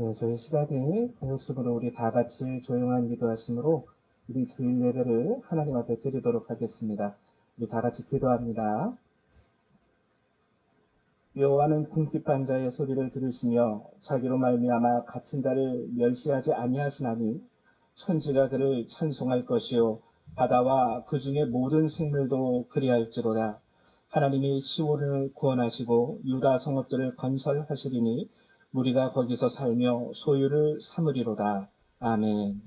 네, 저희 시간이 되었으므로 우리 다 같이 조용한 기도하심으로 우리 주일 예배를 하나님 앞에 드리도록 하겠습니다. 우리 다 같이 기도합니다. 여호와는 궁핍한 자의 소리를 들으시며 자기로 말미암아 갇힌 자를 멸시하지 아니하시나니 천지가 그를 찬송할 것이요 바다와 그 중에 모든 생물도 그리할지로다. 하나님이 시온을 구원하시고 유다 성읍들을 건설하시리니 무리가 거기서 살며 소유를 삼으리로다. 아멘.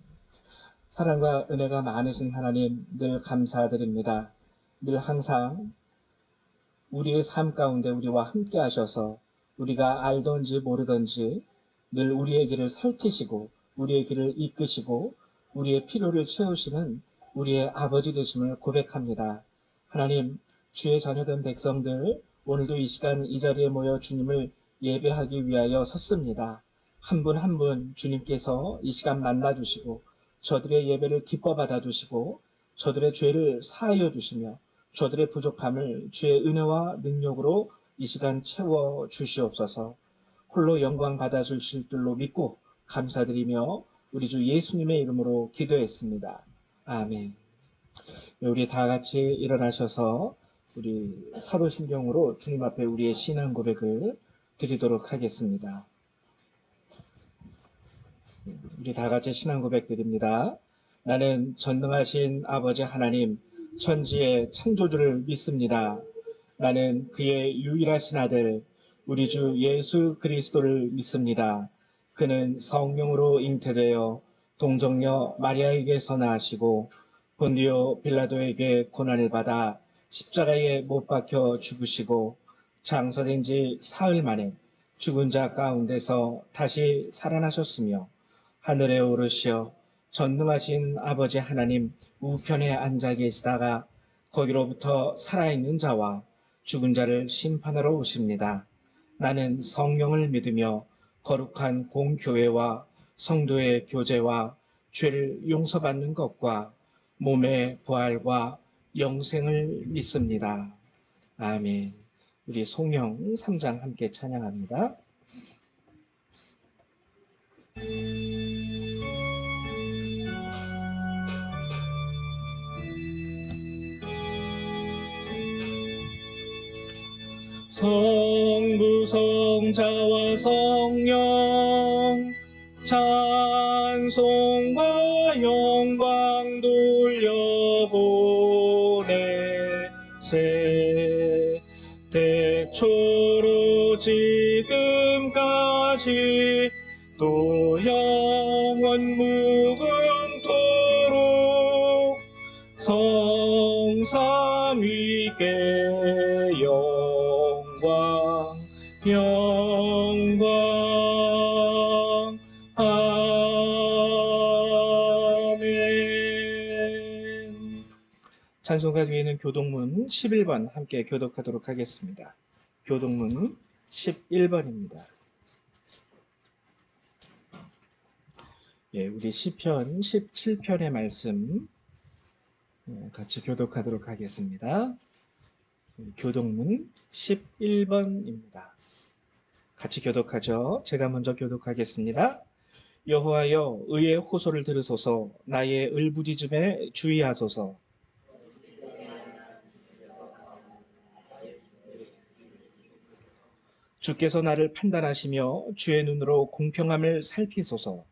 사랑과 은혜가 많으신 하나님 늘 감사드립니다. 늘 항상 우리의 삶 가운데 우리와 함께 하셔서 우리가 알던지 모르던지 늘 우리의 길을 살피시고 우리의 길을 이끄시고 우리의 필요를 채우시는 우리의 아버지 되심을 고백합니다. 하나님, 주의 자녀된 백성들 오늘도 이 시간 이 자리에 모여 주님을 예배하기 위하여 섰습니다. 한 분 한 분 주님께서 이 시간 만나주시고 저들의 예배를 기뻐 받아주시고 저들의 죄를 사하여 주시며 저들의 부족함을 주의 은혜와 능력으로 이 시간 채워 주시옵소서. 홀로 영광 받아주실 줄로 믿고 감사드리며 우리 주 예수님의 이름으로 기도했습니다. 아멘. 우리 다 같이 일어나셔서 우리 사도신경으로 주님 앞에 우리의 신앙 고백을 드리도록 하겠습니다. 우리 다 같이 신앙 고백 드립니다. 나는 전능하신 아버지 하나님, 천지의 창조주를 믿습니다. 나는 그의 유일하신 아들, 우리 주 예수 그리스도를 믿습니다. 그는 성령으로 잉태되어 동정녀 마리아에게서 나시고 본디오 빌라도에게 고난을 받아 십자가에 못 박혀 죽으시고 장사된 지 사흘 만에 죽은 자 가운데서 다시 살아나셨으며 하늘에 오르시어 전능하신 아버지 하나님 우편에 앉아 계시다가 거기로부터 살아있는 자와 죽은 자를 심판하러 오십니다. 나는 성령을 믿으며 거룩한 공교회와 성도의 교제와 죄를 용서받는 것과 몸의 부활과 영생을 믿습니다. 아멘. 우리 송영 3장 함께 찬양합니다. 성부 성자와 성령 찬송과 영광 돌려보내세 대초로 지금까지 또 영원 무궁토록 성삼위께 영광 아멘. 찬송가 뒤에는 교동문 11번 함께 교독하도록 하겠습니다. 교동문 11번입니다. 예, 우리 시편 17편의 말씀 같이 교독하도록 하겠습니다. 교독문 11번입니다. 같이 교독하죠. 제가 먼저 교독하겠습니다. 여호와여 의의 호소를 들으소서. 나의 울부짖음에 주의하소서. 주께서 나를 판단하시며 주의 눈으로 공평함을 살피소서.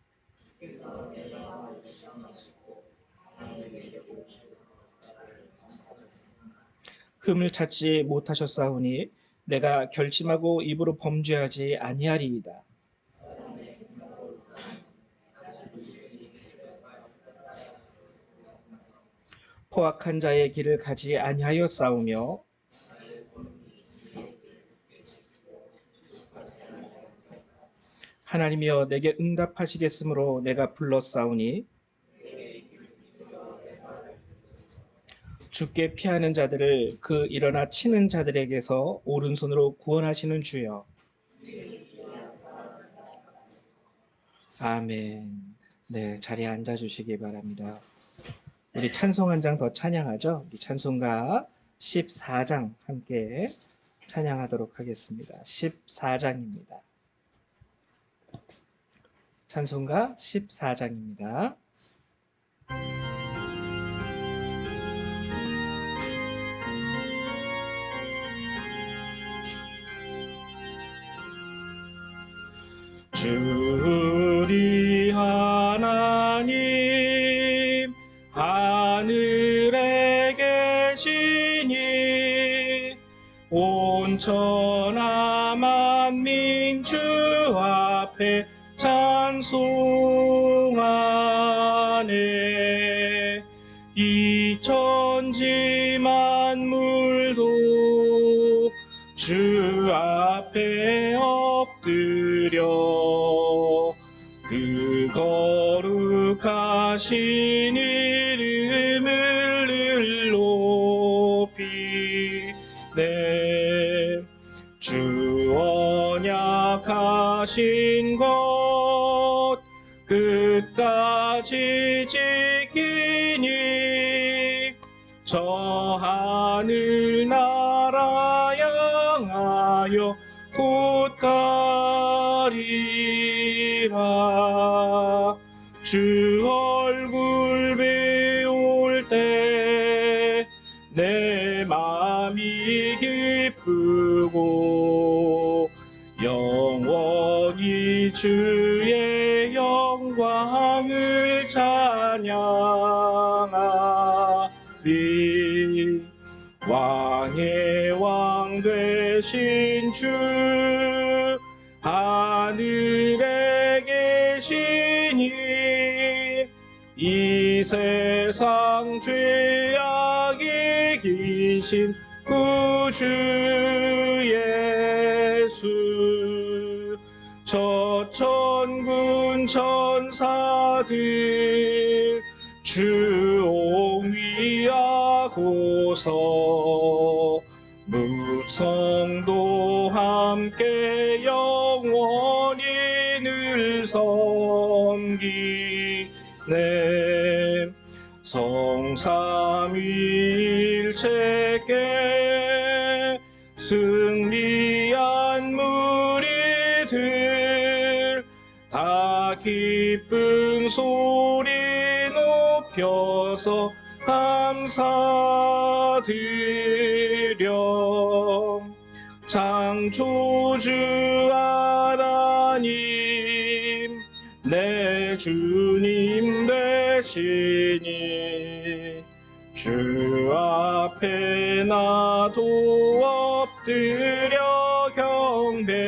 흠을 찾지 못하셨사오니 내가 결심하고 입으로 범죄하지 아니하리이다. 포악한 자의 길을 가지 아니하였사오며 하나님이여 내게 응답하시겠으므로 내가 불렀사오니 주께 피하는 자들을 그 일어나 치는 자들에게서 오른손으로 구원하시는 주여. 아멘. 네, 자리에 앉아주시기 바랍니다. 우리 찬송 한 장 더 찬양하죠. 우리 찬송가 14장 함께 찬양하도록 하겠습니다. 14장입니다. 찬송가 14장입니다. 주 우리 하나님 하늘에 계시니 온 천하 만민 주 앞에 찬송하네. 이 천지 만물도 주 앞에 엎드려 그 거룩하신 이름을 높이네. 주 언약하신 것 끝까지 지키니 저 하늘 나라 향하여 곧 가리라. 주 얼굴 배울 때 내 마음이 기쁘고 영원히 주의 영광을 찬양하리. 왕의 왕 되신 주 하늘에 계시니 이 세상 죄악이 기신 구주 예수 저 천군 천사들 주 옹위하고서 무성도 함께 영원히 늘 섬기네. 성삼위일체께 승리한 무리들 다 기쁜 소리 높여서 감사드려. 창조주 하나님 내 주님 되시니 주 앞에 나도 엎드려 경배하네.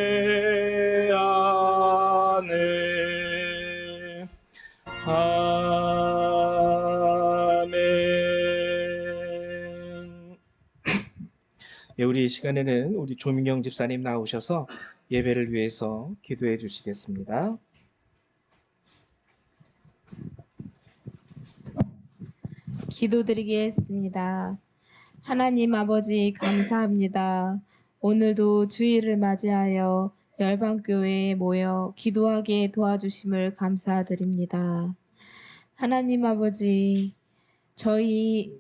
아멘. 예, 우리 이 시간에는 우리 조민경 집사님 나오셔서 예배를 위해서 기도해 주시겠습니다. 기도드리겠습니다. 하나님 아버지 감사합니다. 오늘도 주일을 맞이하여 열방교회에 모여 기도하게 도와주심을 감사드립니다. 하나님 아버지, 저희에게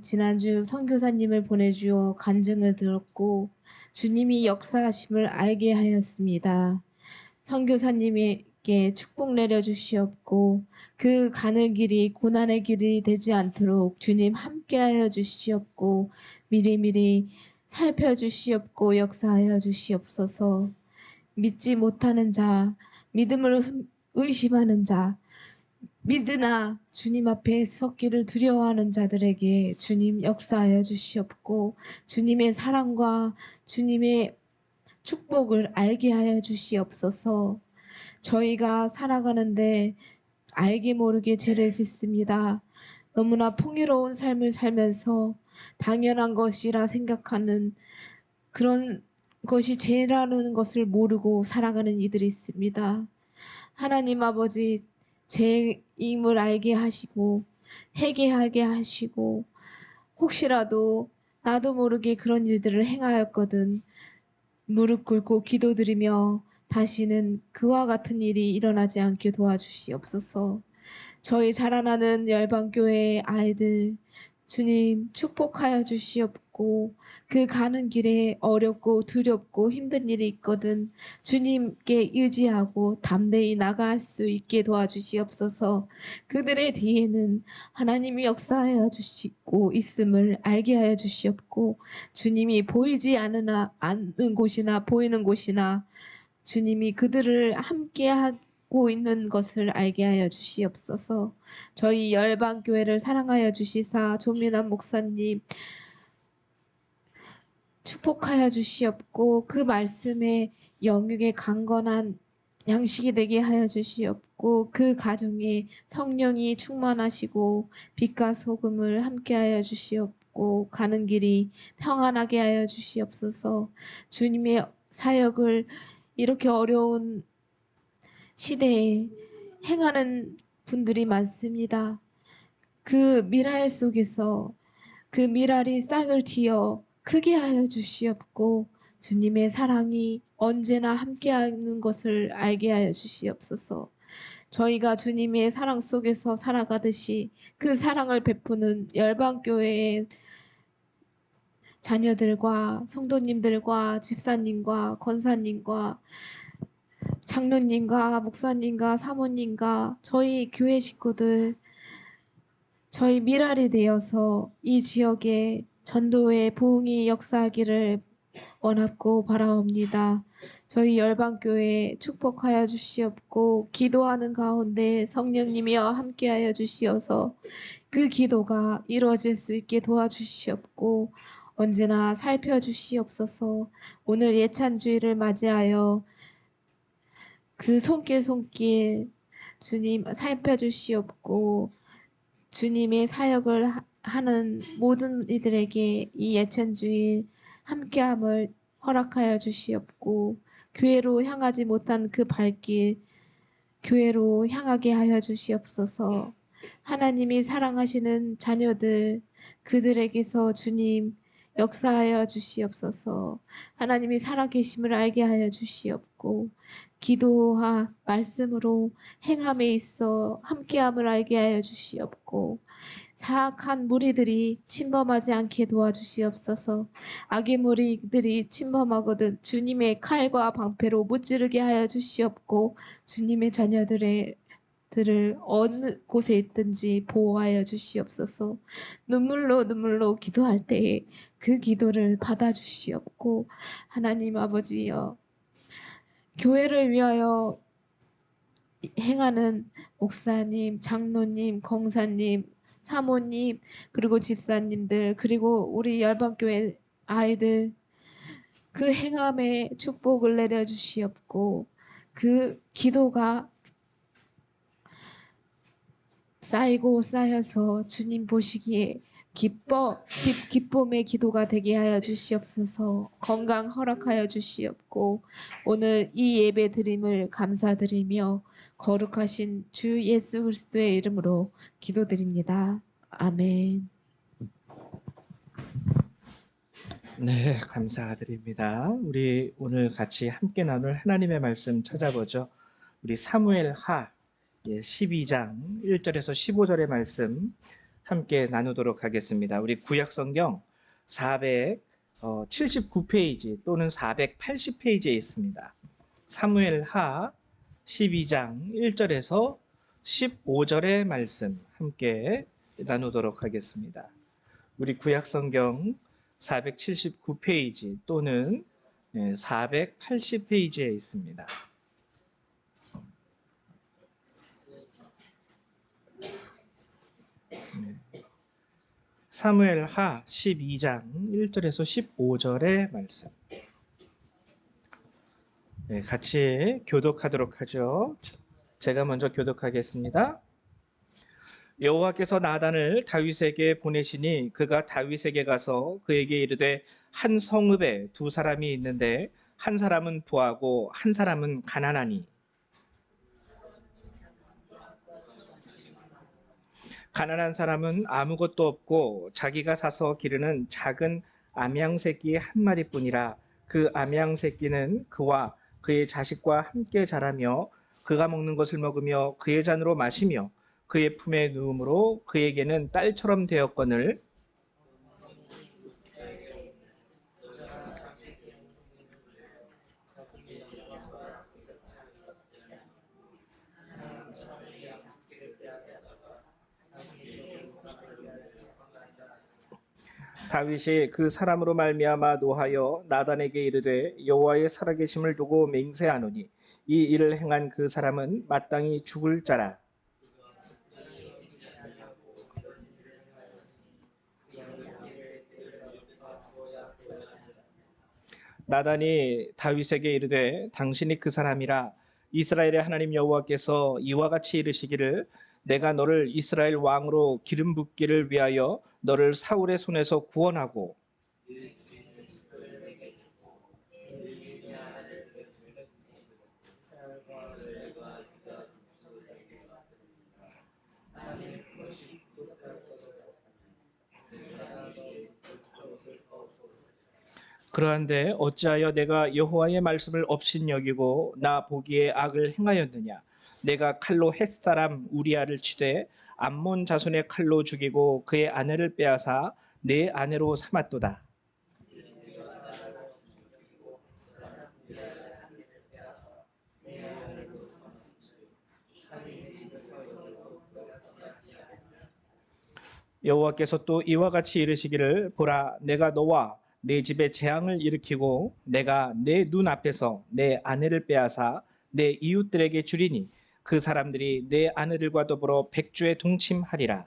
지난주 선교사님을 보내주어 간증을 들었고 주님이 역사하심을 알게 하였습니다. 선교사님에게 축복 내려주시옵고 그 가는 길이 고난의 길이 되지 않도록 주님 함께하여 주시옵고 미리미리 살펴주시옵고 역사하여 주시옵소서. 믿지 못하는 자, 믿음을 의심하는 자, 믿으나 주님 앞에 섰기를 두려워하는 자들에게 주님 역사하여 주시옵고 주님의 사랑과 주님의 축복을 알게 하여 주시옵소서. 저희가 살아가는데 알게 모르게 죄를 짓습니다. 너무나 풍요로운 삶을 살면서 당연한 것이라 생각하는 그런 것이 죄라는 것을 모르고 살아가는 이들이 있습니다. 하나님 아버지, 죄임을 알게 하시고 회개하게 하시고 혹시라도 나도 모르게 그런 일들을 행하였거든 무릎 꿇고 기도드리며 다시는 그와 같은 일이 일어나지 않게 도와주시옵소서. 저희 자라나는 열방교회의 아이들 주님 축복하여 주시옵고 주시옵고 그 가는 길에 어렵고 두렵고 힘든 일이 있거든 주님께 의지하고 담대히 나갈 수 있게 도와주시옵소서. 그들의 뒤에는 하나님이 역사하여 주시고 있음을 알게 하여 주시옵고 주님이 보이지 않는 곳이나 보이는 곳이나 주님이 그들을 함께하고 있는 것을 알게 하여 주시옵소서. 저희 열방교회를 사랑하여 주시사 조민환 목사님 축복하여 주시옵고 그 말씀에 영육의 강건한 양식이 되게 하여 주시옵고 그 가정에 성령이 충만하시고 빛과 소금을 함께하여 주시옵고 가는 길이 평안하게 하여 주시옵소서. 주님의 사역을 이렇게 어려운 시대에 행하는 분들이 많습니다. 그 미랄 속에서 그 미랄이 싹을 틔어 크게 하여 주시옵고 주님의 사랑이 언제나 함께하는 것을 알게 하여 주시옵소서. 저희가 주님의 사랑 속에서 살아가듯이 그 사랑을 베푸는 열방교회의 자녀들과 성도님들과 집사님과 권사님과 장로님과 목사님과 사모님과 저희 교회 식구들 저희 미랄이 되어서 이 지역에 전도의 부흥이 역사하기를 원하고 바라옵니다. 저희 열방교회 축복하여 주시옵고 기도하는 가운데 성령님이여 함께하여 주시어서 그 기도가 이루어질 수 있게 도와주시옵고 언제나 살펴주시옵소서. 오늘 예찬주일을 맞이하여 그 손길 주님 살펴주시옵고 주님의 사역을 하는 모든 이들에게 이 예찬주일 함께함을 허락하여 주시옵고 교회로 향하지 못한 그 발길 교회로 향하게 하여 주시옵소서. 하나님이 사랑하시는 자녀들 그들에게서 주님 역사하여 주시옵소서. 하나님이 살아계심을 알게 하여 주시옵고 기도와 말씀으로 행함에 있어 함께함을 알게 하여 주시옵고 사악한 무리들이 침범하지 않게 도와주시옵소서. 악의 무리들이 침범하거든 주님의 칼과 방패로 무찌르게 하여 주시옵고 주님의 자녀들을 어느 곳에 있든지 보호하여 주시옵소서. 눈물로 기도할 때에 그 기도를 받아주시옵고 하나님 아버지여 교회를 위하여 행하는 목사님, 장로님, 권사님, 사모님, 그리고 집사님들, 그리고 우리 열방교회 아이들 그 행함에 축복을 내려주시옵고 그 기도가 쌓이고 쌓여서 주님 보시기에 기쁨의 기도가 되게 하여 주시옵소서. 건강 허락하여 주시옵고 오늘 이 예배 드림을 감사드리며 거룩하신 주 예수 그리스도의 이름으로 기도드립니다. 아멘. 네, 감사드립니다. 우리 오늘 같이 함께 나눌 하나님의 말씀 찾아보죠. 우리 사무엘 하 12장 1절에서 15절의 말씀 함께 나누도록 하겠습니다. 우리 구약성경 479페이지 또는 480페이지에 있습니다. 사무엘 하 12장 1절에서 15절의 말씀 함께 나누도록 하겠습니다. 우리 구약성경 479페이지 또는 480페이지에 있습니다. 사무엘 하 12장 1절에서 15절의 말씀. 같이 교독하도록 하죠. 제가 먼저 교독하겠습니다. 여호와께서 나단을 다윗에게 보내시니 그가 다윗에게 가서 그에게 이르되 한 성읍에 두 사람이 있는데 한 사람은 부하고 한 사람은 가난하니 가난한 사람은 아무것도 없고 자기가 사서 기르는 작은 암양 새끼 한 마리뿐이라. 그 암양 새끼는 그와 그의 자식과 함께 자라며 그가 먹는 것을 먹으며 그의 잔으로 마시며 그의 품에 누움으로 그에게는 딸처럼 되었거늘 다윗이 그 사람으로 말미암아 노하여 나단에게 이르되 여호와의 살아계심을 두고 맹세하노니 이 일을 행한 그 사람은 마땅히 죽을 자라. 나단이 다윗에게 이르되 당신이 그 사람이라. 이스라엘의 하나님 여호와께서 이와 같이 이르시기를 내가 너를 이스라엘 왕으로 기름 붓기를 위하여 너를 사울의 손에서 구원하고 그러한데 어찌하여 내가 여호와의 말씀을 업신여기고 나 보기에 악을 행하였느냐. 내가 칼로 헷사람 우리아를 치되 암몬 자손의 칼로 죽이고 그의 아내를 빼앗아 내 아내로 삼았도다. 여호와께서 또 이와 같이 이르시기를 보라 내가 너와 내 집에 재앙을 일으키고 내가 내 눈 앞에서 내 아내를 빼앗아 내 이웃들에게 주리니 그 사람들이 내 아내들과 더불어 백주에 동침하리라.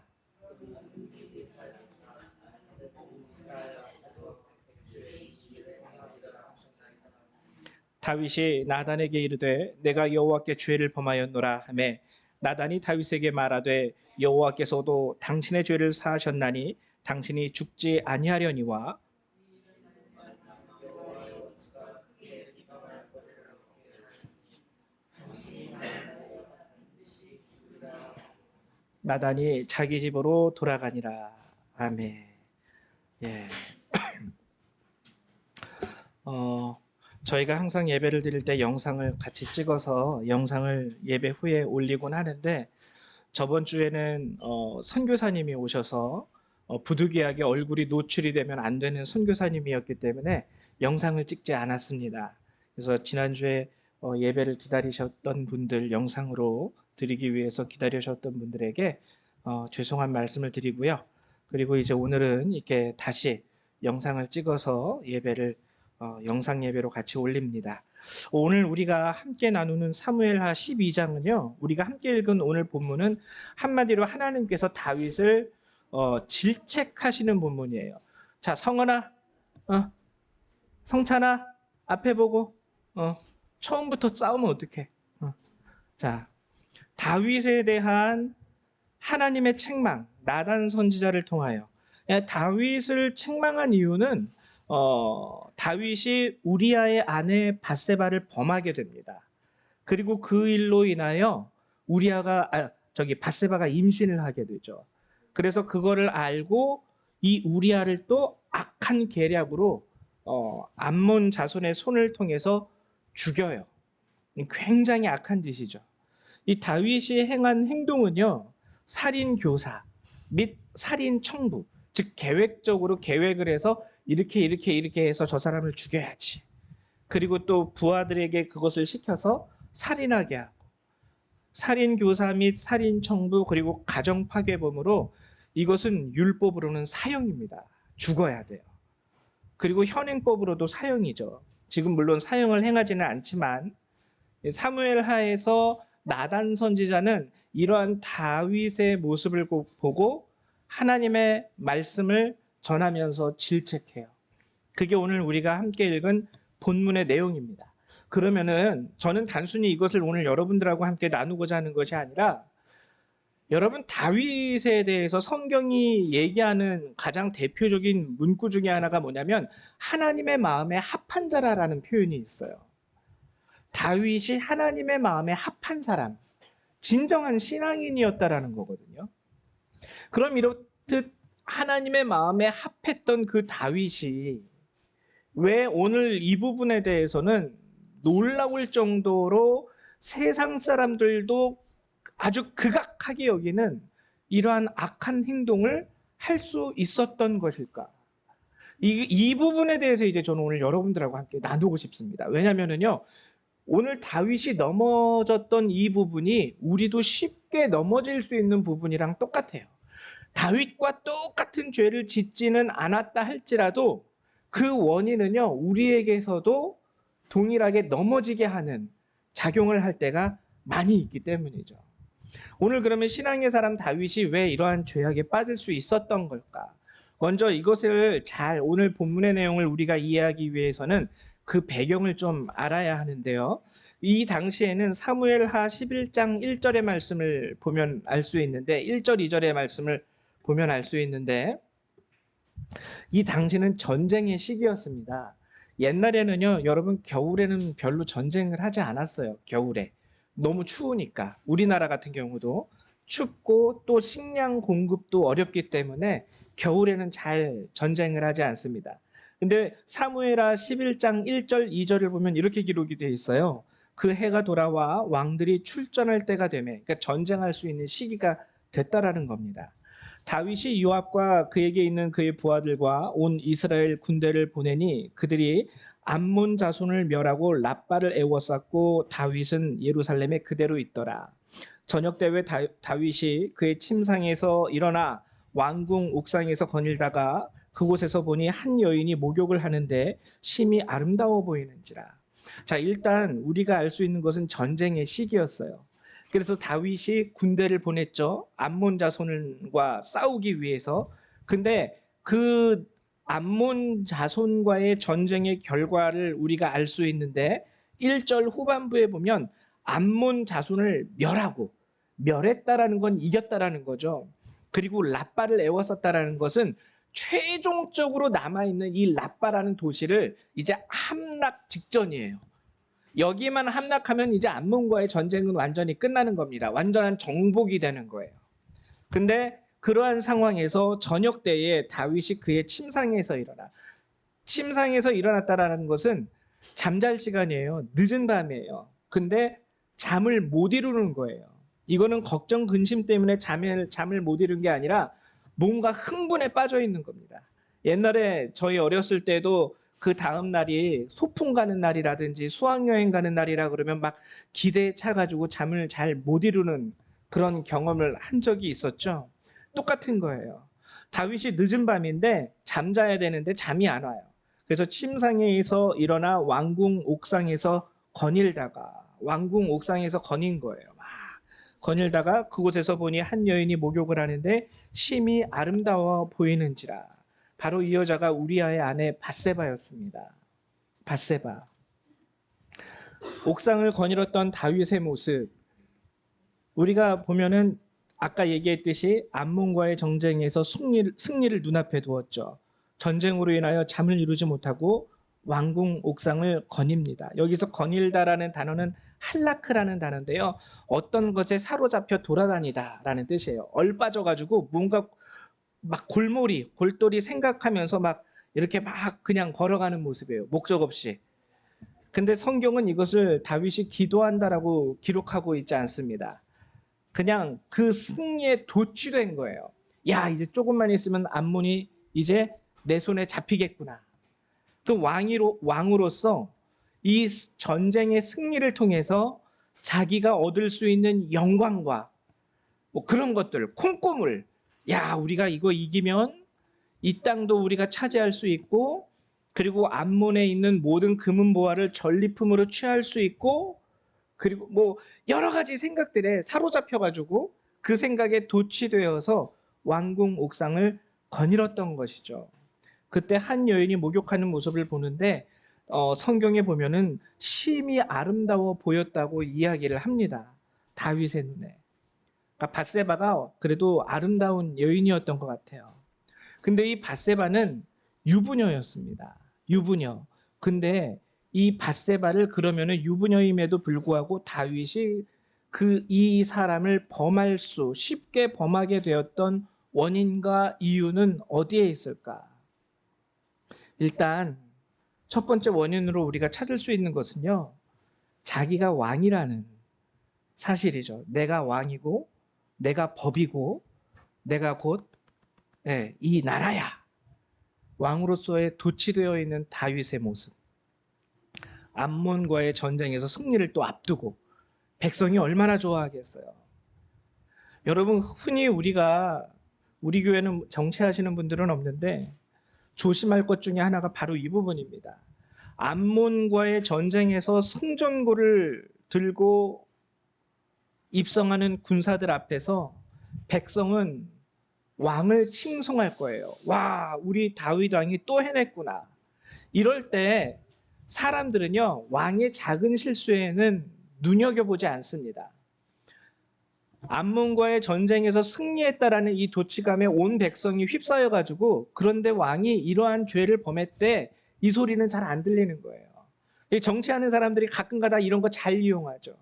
다윗이 나단에게 이르되 내가 여호와께 죄를 범하였노라 하매 나단이 다윗에게 말하되 여호와께서도 당신의 죄를 사하셨나니 당신이 죽지 아니하려니와 나단이 자기 집으로 돌아가니라. 아멘. 예. 저희가 항상 예배를 드릴 때 영상을 같이 찍어서 영상을 예배 후에 올리곤 하는데 저번 주에는 선교사님이 오셔서 부득이하게 얼굴이 노출이 되면 안 되는 선교사님이었기 때문에 영상을 찍지 않았습니다. 그래서 지난주에 예배를 기다리셨던 분들 영상으로 드리기 위해서 기다리셨던 분들에게 죄송한 말씀을 드리고요. 그리고 이제 오늘은 이렇게 다시 영상을 찍어서 예배를 영상 예배로 같이 올립니다. 오늘 우리가 함께 나누는 사무엘하 12장은요. 우리가 함께 읽은 오늘 본문은 한마디로 하나님께서 다윗을 질책하시는 본문이에요. 자, 성은아, 성찬아, 앞에 보고 처음부터 싸우면 어떡해? 자, 다윗에 대한 하나님의 책망, 나단 선지자를 통하여 다윗을 책망한 이유는 다윗이 우리아의 아내 밧세바를 범하게 됩니다. 그리고 그 일로 인하여 밧세바가 임신을 하게 되죠. 그래서 그거를 알고 이 우리아를 또 악한 계략으로 암몬 자손의 손을 통해서 죽여요. 굉장히 악한 짓이죠. 이 다윗이 행한 행동은요, 살인 교사 및 살인 청부, 즉 계획적으로 계획을 해서 이렇게 해서 저 사람을 죽여야지. 그리고 또 부하들에게 그것을 시켜서 살인하게 하고 살인 교사 및 살인 청부 그리고 가정 파괴범으로 이것은 율법으로는 사형입니다. 죽어야 돼요. 그리고 현행법으로도 사형이죠. 지금 물론 사형을 행하지는 않지만 사무엘하에서 나단 선지자는 이러한 다윗의 모습을 보고 하나님의 말씀을 전하면서 질책해요. 그게 오늘 우리가 함께 읽은 본문의 내용입니다. 그러면은 저는 단순히 이것을 오늘 여러분들하고 함께 나누고자 하는 것이 아니라 여러분 다윗에 대해서 성경이 얘기하는 가장 대표적인 문구 중에 하나가 뭐냐면 하나님의 마음에 합한 자라라는 표현이 있어요. 다윗이 하나님의 마음에 합한 사람, 진정한 신앙인이었다라는 거거든요. 그럼 이렇듯 하나님의 마음에 합했던 그 다윗이 왜 오늘 이 부분에 대해서는 놀라울 정도로 세상 사람들도 아주 극악하게 여기는 이러한 악한 행동을 할 수 있었던 것일까? 이 부분에 대해서 이제 저는 오늘 여러분들하고 함께 나누고 싶습니다. 왜냐면은요, 오늘 다윗이 넘어졌던 이 부분이 우리도 쉽게 넘어질 수 있는 부분이랑 똑같아요. 다윗과 똑같은 죄를 짓지는 않았다 할지라도 그 원인은요, 우리에게서도 동일하게 넘어지게 하는 작용을 할 때가 많이 있기 때문이죠. 오늘 그러면 신앙의 사람 다윗이 왜 이러한 죄악에 빠질 수 있었던 걸까? 먼저 이것을 오늘 본문의 내용을 우리가 이해하기 위해서는 그 배경을 좀 알아야 하는데요. 이 당시에는 사무엘하 11장 1절의 말씀을 보면 알 수 있는데 1절 2절의 말씀을 보면 알 수 있는데 이 당시는 전쟁의 시기였습니다. 옛날에는요, 여러분 겨울에는 별로 전쟁을 하지 않았어요. 겨울에. 너무 추우니까. 우리나라 같은 경우도 춥고 또 식량 공급도 어렵기 때문에 겨울에는 잘 전쟁을 하지 않습니다. 근데 사무엘하 11장 1절 2절을 보면 이렇게 기록이 되어 있어요. 그 해가 돌아와 왕들이 출전할 때가 되매, 그러니까 전쟁할 수 있는 시기가 됐다라는 겁니다. 다윗이 요압과 그에게 있는 그의 부하들과 온 이스라엘 군대를 보내니 그들이 암몬 자손을 멸하고 랍바를 애워쌌고 다윗은 예루살렘에 그대로 있더라. 저녁 때 다윗이 그의 침상에서 일어나 왕궁 옥상에서 거닐다가 그곳에서 보니 한 여인이 목욕을 하는데 심히 아름다워 보이는지라. 자, 일단 우리가 알 수 있는 것은 전쟁의 시기였어요. 그래서 다윗이 군대를 보냈죠. 암몬 자손과 싸우기 위해서. 근데 그 암몬 자손과의 전쟁의 결과를 우리가 알 수 있는데 1절 후반부에 보면 암몬 자손을 멸했다라는 건 이겼다라는 거죠. 그리고 랍바를 애워쌌다라는 것은 최종적으로 남아있는 이 랍바라는 도시를 이제 함락 직전이에요. 여기만 함락하면 이제 암몬과의 전쟁은 완전히 끝나는 겁니다. 완전한 정복이 되는 거예요. 근데 그러한 상황에서 저녁 때에 다윗이 그의 침상에서 일어났다라는 것은 잠잘 시간이에요. 늦은 밤이에요. 근데 잠을 못 이루는 거예요. 이거는 걱정, 근심 때문에 잠을 못 이룬 게 아니라 뭔가 흥분에 빠져 있는 겁니다. 옛날에 저희 어렸을 때도 그 다음 날이 소풍 가는 날이라든지 수학여행 가는 날이라 그러면 막 기대에 차가지고 잠을 잘 못 이루는 그런 경험을 한 적이 있었죠. 똑같은 거예요. 다윗이 늦은 밤인데 잠자야 되는데 잠이 안 와요. 그래서 침상에서 일어나 왕궁 옥상에서 거닌 거예요. 막 거닐다가 그곳에서 보니 한 여인이 목욕을 하는데 심히 아름다워 보이는지라. 바로 이 여자가 우리아의 아내 밧세바였습니다. 밧세바. 옥상을 거닐었던 다윗의 모습. 우리가 보면은 아까 얘기했듯이 암몬과의 전쟁에서 승리를 눈앞에 두었죠. 전쟁으로 인하여 잠을 이루지 못하고 왕궁 옥상을 거닙니다. 여기서 거닐다라는 단어는 할라크라는 단어인데요. 어떤 것에 사로잡혀 돌아다니다라는 뜻이에요. 얼빠져가지고 뭔가 막 골똘히 생각하면서 막 이렇게 막 그냥 걸어가는 모습이에요. 목적 없이. 근데 성경은 이것을 다윗이 기도한다라고 기록하고 있지 않습니다. 그냥 그 승리에 도취된 거예요. 야, 이제 조금만 있으면 암몬이 이제 내 손에 잡히겠구나. 그 왕으로서 이 전쟁의 승리를 통해서 자기가 얻을 수 있는 영광과 뭐 그런 것들, 콩고물. 야, 우리가 이거 이기면 이 땅도 우리가 차지할 수 있고, 그리고 암몬에 있는 모든 금은보화를 전리품으로 취할 수 있고, 그리고 뭐 여러 가지 생각들에 사로잡혀가지고 그 생각에 도취되어서 왕궁 옥상을 거닐었던 것이죠. 그때 한 여인이 목욕하는 모습을 보는데 성경에 보면은 심히 아름다워 보였다고 이야기를 합니다. 다윗의 눈에. 그러니까 밧세바가 그래도 아름다운 여인이었던 것 같아요. 근데 이 밧세바는 유부녀였습니다. 유부녀. 근데 이 밧세바를 그러면은 유부녀임에도 불구하고 다윗이 이 사람을 쉽게 범하게 되었던 원인과 이유는 어디에 있을까? 일단 첫 번째 원인으로 우리가 찾을 수 있는 것은요. 자기가 왕이라는 사실이죠. 내가 왕이고 내가 법이고 내가 곧 이 나라야. 왕으로서의 도취되어 있는 다윗의 모습. 암몬과의 전쟁에서 승리를 또 앞두고 백성이 얼마나 좋아하겠어요. 여러분, 흔히 우리가 우리 교회는 정치하시는 분들은 없는데 조심할 것 중에 하나가 바로 이 부분입니다. 암몬과의 전쟁에서 승전고를 들고 입성하는 군사들 앞에서 백성은 왕을 칭송할 거예요. 와, 우리 다윗 왕이 또 해냈구나. 이럴 때 사람들은요, 왕의 작은 실수에는 눈여겨보지 않습니다. 암몬과의 전쟁에서 승리했다라는 이 도취감에 온 백성이 휩싸여가지고, 그런데 왕이 이러한 죄를 범했대, 이 소리는 잘 안 들리는 거예요. 정치하는 사람들이 가끔가다 이런 거 잘 이용하죠.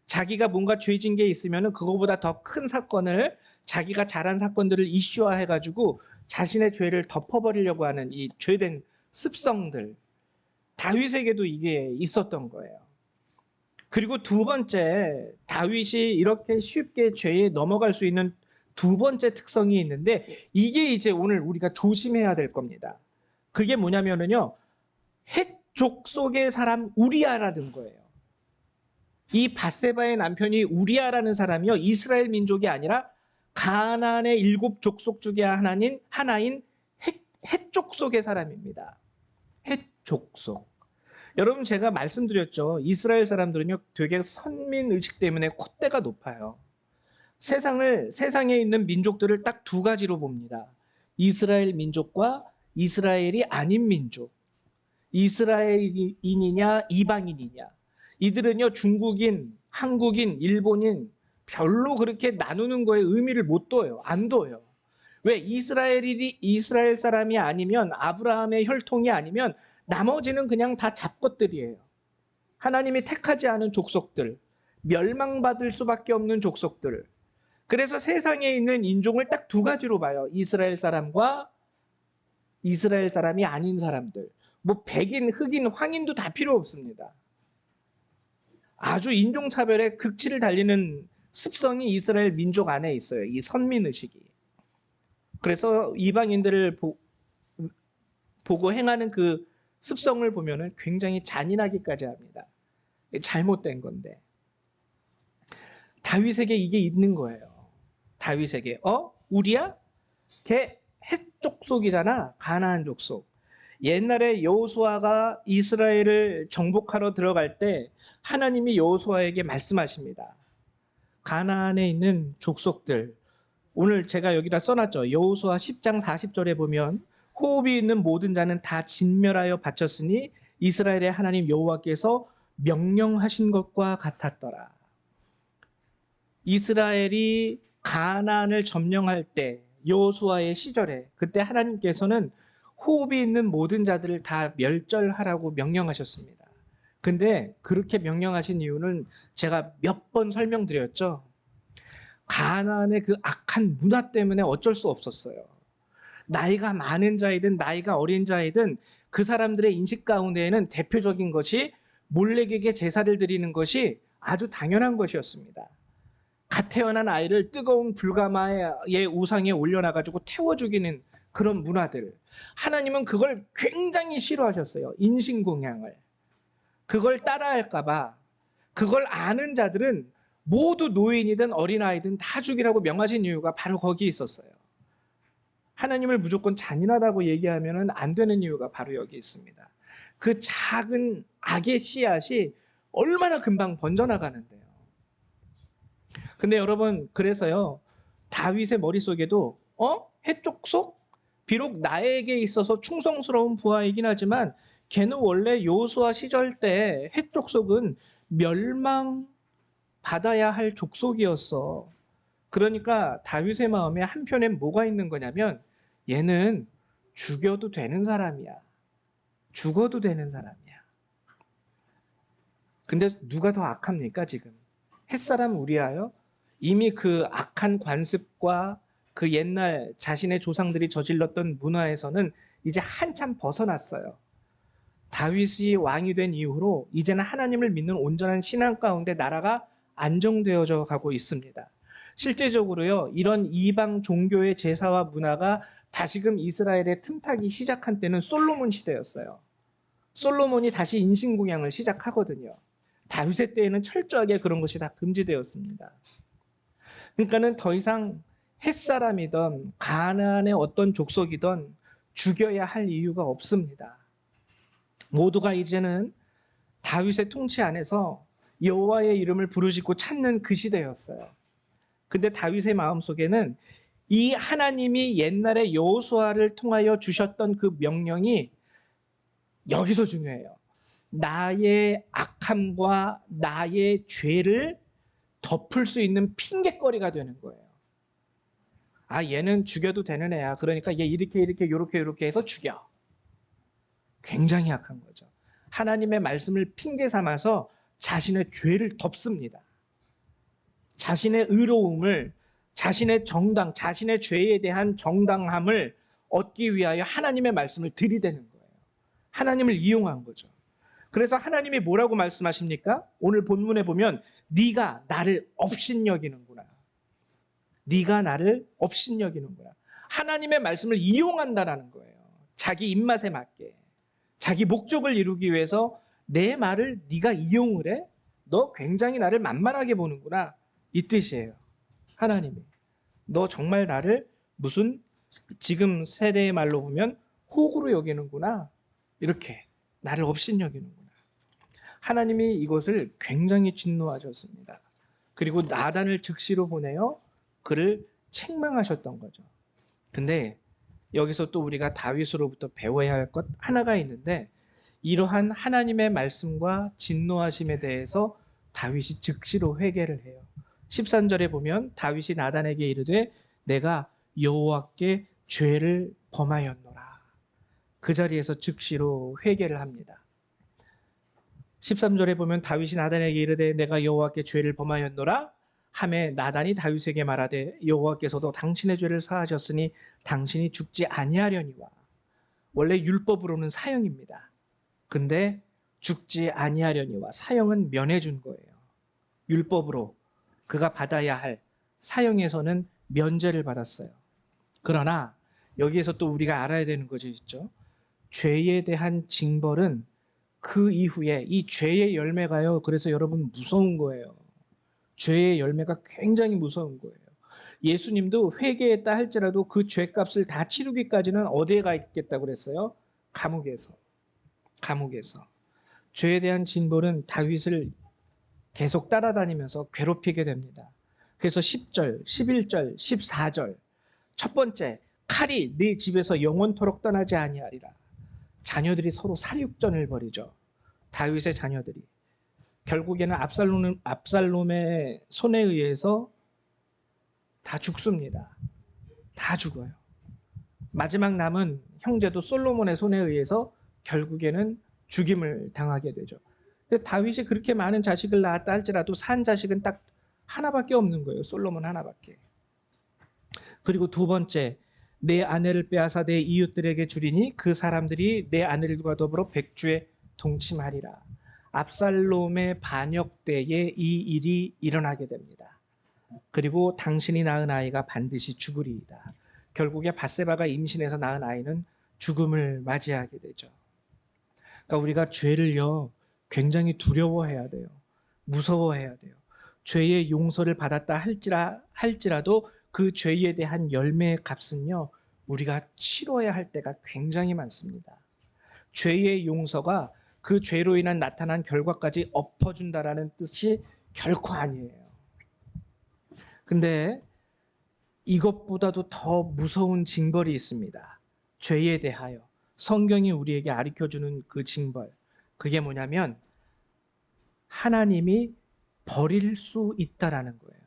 자기가 뭔가 죄진 게 있으면 그거보다 더 큰 사건을, 자기가 잘한 사건들을 이슈화해가지고 자신의 죄를 덮어버리려고 하는 이 죄된 습성들. 다윗에게도 이게 있었던 거예요. 그리고 두 번째, 다윗이 이렇게 쉽게 죄에 넘어갈 수 있는 두 번째 특성이 있는데, 이게 이제 오늘 우리가 조심해야 될 겁니다. 그게 뭐냐면요, 헷 족속의 사람 우리아라는 거예요. 이 밧세바의 남편이 우리아라는 사람이요, 이스라엘 민족이 아니라 가나안의 7 족속 중에 하나인 헷 족속의 사람입니다. 헷 족속. 여러분, 제가 말씀드렸죠. 이스라엘 사람들은요, 되게 선민 의식 때문에 콧대가 높아요. 세상에 있는 민족들을 딱 두 가지로 봅니다. 이스라엘 민족과 이스라엘이 아닌 민족. 이스라엘인이냐 이방인이냐. 이들은요, 중국인, 한국인, 일본인 별로 그렇게 나누는 거에 의미를 못 둬요. 안 둬요. 왜? 이스라엘 사람이 아니면, 아브라함의 혈통이 아니면 나머지는 그냥 다 잡것들이에요. 하나님이 택하지 않은 족속들, 멸망받을 수밖에 없는 족속들. 그래서 세상에 있는 인종을 딱 두 가지로 봐요. 이스라엘 사람과 이스라엘 사람이 아닌 사람들. 뭐 백인, 흑인, 황인도 다 필요 없습니다. 아주 인종차별의 극치를 달리는 습성이 이스라엘 민족 안에 있어요. 이 선민의식이. 그래서 이방인들을 보고 행하는 그 습성을 보면은 굉장히 잔인하기까지 합니다. 잘못된 건데. 다윗에게 이게 있는 거예요. 다윗에게. 우리야? 걔 헷 족속이잖아. 가나안 족속. 옛날에 여호수아가 이스라엘을 정복하러 들어갈 때 하나님이 여호수아에게 말씀하십니다. 가나안에 있는 족속들. 오늘 제가 여기다 써놨죠. 여호수아 10장 40절에 보면 호흡이 있는 모든 자는 다 진멸하여 바쳤으니 이스라엘의 하나님 여호와께서 명령하신 것과 같았더라. 이스라엘이 가나안을 점령할 때 여호수아의 시절에 그때 하나님께서는 호흡이 있는 모든 자들을 다 멸절하라고 명령하셨습니다. 근데 그렇게 명령하신 이유는 제가 몇 번 설명드렸죠. 가나안의 그 악한 문화 때문에 어쩔 수 없었어요. 나이가 많은 자이든 나이가 어린 자이든 그 사람들의 인식 가운데에는 대표적인 것이 몰렉에게 제사를 드리는 것이 아주 당연한 것이었습니다. 갓 태어난 아이를 뜨거운 불가마의 우상에 올려놔가지고 태워 죽이는 그런 문화들. 하나님은 그걸 굉장히 싫어하셨어요. 인신공양을. 그걸 따라할까봐 그걸 아는 자들은 모두 노인이든 어린아이든 다 죽이라고 명하신 이유가 바로 거기에 있었어요. 하나님을 무조건 잔인하다고 얘기하면 안 되는 이유가 바로 여기 있습니다. 그 작은 악의 씨앗이 얼마나 금방 번져나가는데요. 근데 여러분, 그래서요, 다윗의 머릿속에도 헷족속? 비록 나에게 있어서 충성스러운 부하이긴 하지만 걔는 원래 여호수아 시절 때 헷족속은 멸망받아야 할 족속이었어. 그러니까 다윗의 마음에 한편엔 뭐가 있는 거냐면 얘는 죽여도 되는 사람이야. 죽어도 되는 사람이야. 근데 누가 더 악합니까 지금? 햇사람 우리아요? 이미 그 악한 관습과 그 옛날 자신의 조상들이 저질렀던 문화에서는 이제 한참 벗어났어요. 다윗이 왕이 된 이후로 이제는 하나님을 믿는 온전한 신앙 가운데 나라가 안정되어져 가고 있습니다. 실제적으로요, 이런 이방 종교의 제사와 문화가 다시금 이스라엘에 틈타기 시작한 때는 솔로몬 시대였어요. 솔로몬이 다시 인신공양을 시작하거든요. 다윗의 때에는 철저하게 그런 것이 다 금지되었습니다. 그러니까는 더 이상 햇사람이든 가나안의 어떤 족속이든 죽여야 할 이유가 없습니다. 모두가 이제는 다윗의 통치 안에서 여호와의 이름을 부르짖고 찾는 그 시대였어요. 근데 다윗의 마음속에는 이 하나님이 옛날에 여호수아를 통하여 주셨던 그 명령이 여기서 중요해요. 나의 악함과 나의 죄를 덮을 수 있는 핑계거리가 되는 거예요. 아, 얘는 죽여도 되는 애야. 그러니까 얘 요렇게 해서 죽여. 굉장히 악한 거죠. 하나님의 말씀을 핑계 삼아서 자신의 죄를 덮습니다. 자신의 의로움을, 자신의 정당, 자신의 죄에 대한 정당함을 얻기 위하여 하나님의 말씀을 들이대는 거예요. 하나님을 이용한 거죠. 그래서 하나님이 뭐라고 말씀하십니까? 오늘 본문에 보면 네가 나를 업신여기는구나. 네가 나를 업신여기는구나. 하나님의 말씀을 이용한다라는 거예요. 자기 입맛에 맞게. 자기 목적을 이루기 위해서 내 말을 네가 이용을 해? 너 굉장히 나를 만만하게 보는구나. 이 뜻이에요. 하나님이. 너 정말 나를 무슨 지금 세대의 말로 보면 호구로 여기는구나. 이렇게 나를 업신여기는구나. 하나님이 이것을 굉장히 진노하셨습니다. 그리고 나단을 즉시로 보내어 그를 책망하셨던 거죠. 근데 여기서 또 우리가 다윗으로부터 배워야 할 것 하나가 있는데, 이러한 하나님의 말씀과 진노하심에 대해서 다윗이 즉시로 회개를 해요. 13절에 보면 다윗이 나단에게 이르되 내가 여호와께 죄를 범하였노라. 그 자리에서 즉시로 회개를 합니다. 13절에 보면 다윗이 나단에게 이르되 내가 여호와께 죄를 범하였노라 하매 나단이 다윗에게 말하되 여호와께서도 당신의 죄를 사하셨으니 당신이 죽지 아니하려니와. 원래 율법으로는 사형입니다. 근데 죽지 아니하려니와, 사형은 면해준 거예요. 율법으로 그가 받아야 할 사형에서는 면제를 받았어요. 그러나 여기에서 또 우리가 알아야 되는 것이 있죠. 죄에 대한 징벌은 그 이후에 이 죄의 열매가요. 그래서 여러분 무서운 거예요. 죄의 열매가 굉장히 무서운 거예요. 예수님도 회개했다 할지라도 그 죄값을 다 치르기까지는 어디에 가 있겠다고 그랬어요? 감옥에서. 감옥에서. 죄에 대한 징벌은 다윗을 계속 따라다니면서 괴롭히게 됩니다. 그래서 10절, 11절, 14절. 첫 번째, 칼이 네 집에서 영원토록 떠나지 아니하리라. 자녀들이 서로 살육전을 벌이죠. 다윗의 자녀들이. 결국에는 압살롬의 손에 의해서 다 죽습니다. 다 죽어요. 마지막 남은 형제도 솔로몬의 손에 의해서 결국에는 죽임을 당하게 되죠. 다윗이 그렇게 많은 자식을 낳았다 할지라도 산 자식은 딱 하나밖에 없는 거예요. 솔로몬 하나밖에. 그리고 두 번째, 내 아내를 빼앗아 내 이웃들에게 주리니 그 사람들이 내 아내들과 더불어 백주에 동침하리라. 압살롬의 반역 때에 이 일이 일어나게 됩니다. 그리고 당신이 낳은 아이가 반드시 죽으리이다. 결국에 밧세바가 임신해서 낳은 아이는 죽음을 맞이하게 되죠. 그러니까 우리가 죄를요 굉장히 두려워해야 돼요. 무서워해야 돼요. 죄의 용서를 받았다 할지라도 그 죄에 대한 열매의 값은요 우리가 치러야 할 때가 굉장히 많습니다. 죄의 용서가 그 죄로 인한 나타난 결과까지 엎어준다라는 뜻이 결코 아니에요. 근데 이것보다도 더 무서운 징벌이 있습니다. 죄에 대하여 성경이 우리에게 가르쳐주는 그 징벌, 그게 뭐냐면 하나님이 버릴 수 있다라는 거예요.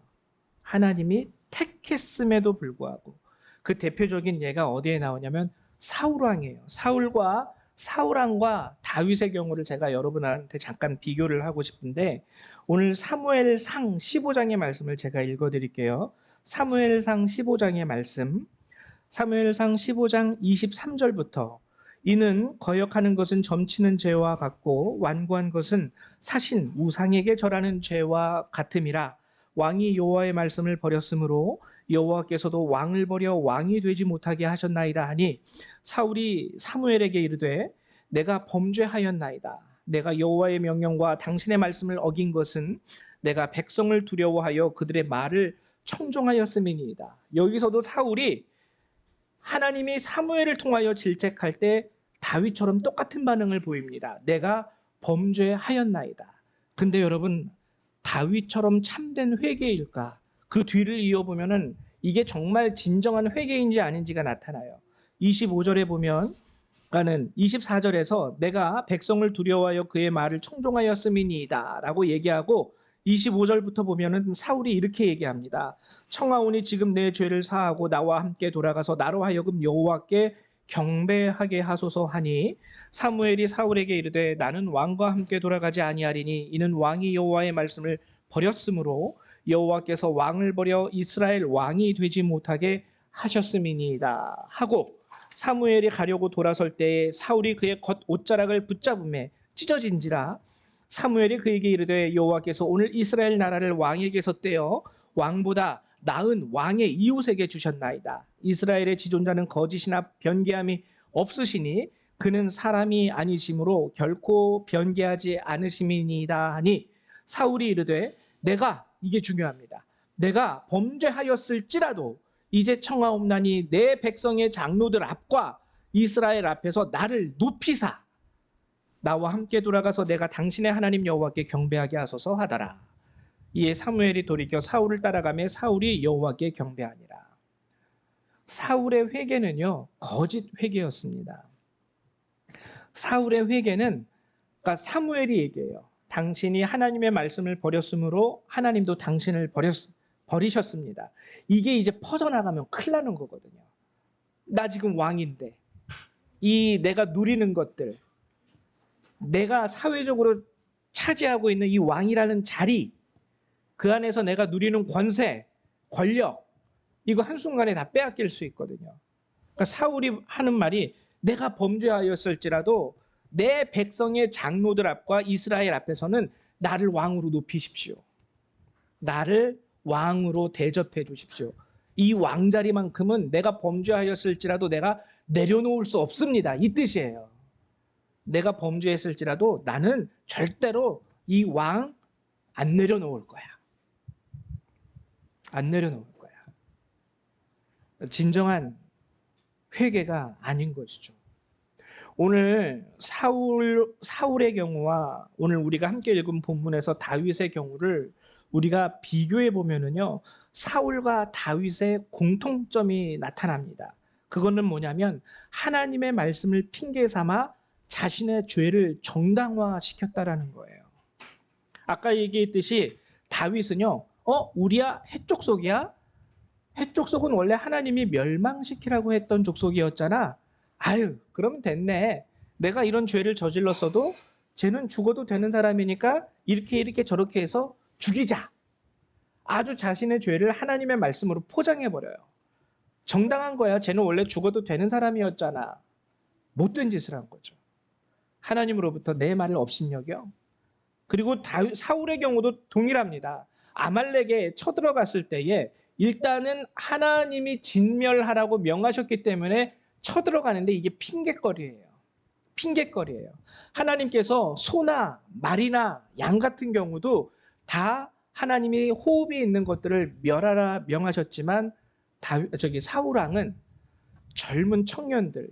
하나님이 택했음에도 불구하고. 그 대표적인 예가 어디에 나오냐면 사울왕이에요. 사울왕과 다윗의 경우를 제가 여러분한테 잠깐 비교를 하고 싶은데, 오늘 사무엘상 15장의 말씀을 제가 읽어드릴게요. 사무엘상 15장의 말씀, 사무엘상 15장 23절부터 이는 거역하는 것은 점치는 죄와 같고 완고한 것은 사신 우상에게 절하는 죄와 같음이라. 왕이 여호와의 말씀을 버렸으므로 여호와께서도 왕을 버려 왕이 되지 못하게 하셨나이다 하니, 사울이 사무엘에게 이르되 내가 범죄하였나이다. 내가 여호와의 명령과 당신의 말씀을 어긴 것은 내가 백성을 두려워하여 그들의 말을 청종하였음이니이다. 여기서도 사울이 하나님이 사무엘을 통하여 질책할 때 다윗처럼 똑같은 반응을 보입니다. 내가 범죄하였나이다. 근데 여러분, 다윗처럼 참된 회개일까? 그 뒤를 이어보면은 이게 정말 진정한 회개인지 아닌지가 나타나요. 25절에 보면, 그러니까는 24절에서 내가 백성을 두려워하여 그의 말을 청종하였음이니이다 라고 얘기하고, 25절부터 보면은 사울이 이렇게 얘기합니다. 청하오니 지금 내 죄를 사하고 나와 함께 돌아가서 나로 하여금 여호와께 경배하게 하소서 하니, 사무엘이 사울에게 이르되 나는 왕과 함께 돌아가지 아니하리니 이는 왕이 여호와의 말씀을 버렸으므로 여호와께서 왕을 버려 이스라엘 왕이 되지 못하게 하셨음이니이다 하고, 사무엘이 가려고 돌아설 때에 사울이 그의 겉 옷자락을 붙잡음에 찢어진지라 사무엘이 그에게 이르되 여호와께서 오늘 이스라엘 나라를 왕에게서 떼어 왕보다 나은 왕의 이웃에게 주셨나이다. 이스라엘의 지존자는 거짓이나 변개함이 없으시니 그는 사람이 아니심으로 결코 변개하지 않으심이니이다 하니, 사울이 이르되 내가, 이게 중요합니다, 내가 범죄하였을지라도 이제 청하옵나니 내 백성의 장로들 앞과 이스라엘 앞에서 나를 높이사 나와 함께 돌아가서 내가 당신의 하나님 여호와께 경배하게 하소서 하더라. 이에 사무엘이 돌이켜 사울을 따라가며 사울이 여호와께 경배하니라. 사울의 회개는요, 거짓 회개였습니다. 사울의 회개는, 그러니까 사무엘이 얘기해요. 당신이 하나님의 말씀을 버렸으므로 하나님도 당신을 버리셨습니다. 이게 이제 퍼져나가면 큰일 나는 거거든요. 나 지금 왕인데 이 내가 누리는 것들, 내가 사회적으로 차지하고 있는 이 왕이라는 자리, 그 안에서 내가 누리는 권세, 권력, 이거 한순간에 다 빼앗길 수 있거든요. 그러니까 사울이 하는 말이 내가 범죄하였을지라도 내 백성의 장로들 앞과 이스라엘 앞에서는 나를 왕으로 높이십시오. 나를 왕으로 대접해 주십시오. 이 왕자리만큼은 내가 범죄하였을지라도 내가 내려놓을 수 없습니다. 이 뜻이에요. 내가 범죄했을지라도 나는 절대로 이 왕 안 내려놓을 거야. 안 내려놓을 거야. 진정한 회개가 아닌 것이죠. 오늘 사울의 경우와 오늘 우리가 함께 읽은 본문에서 다윗의 경우를 우리가 비교해 보면은요, 사울과 다윗의 공통점이 나타납니다. 그거는 뭐냐면 하나님의 말씀을 핑계 삼아 자신의 죄를 정당화시켰다라는 거예요. 아까 얘기했듯이 다윗은요, 우리야 해족속이야? 해족속은 원래 하나님이 멸망시키라고 했던 족속이었잖아. 아유, 그러면 됐네. 내가 이런 죄를 저질렀어도 쟤는 죽어도 되는 사람이니까 이렇게 저렇게 해서 죽이자. 아주 자신의 죄를 하나님의 말씀으로 포장해버려요. 정당한 거야. 쟤는 원래 죽어도 되는 사람이었잖아. 못된 짓을 한 거죠. 하나님으로부터 내 말을 업신여겨. 그리고 사울의 경우도 동일합니다. 아말렉에 쳐들어갔을 때에 일단은 하나님이 진멸하라고 명하셨기 때문에 쳐들어가는데 이게 핑계거리예요. 핑계거리예요. 하나님께서 소나 말이나 양 같은 경우도 다 하나님이 호흡이 있는 것들을 멸하라 명하셨지만 사울 왕은 젊은 청년들,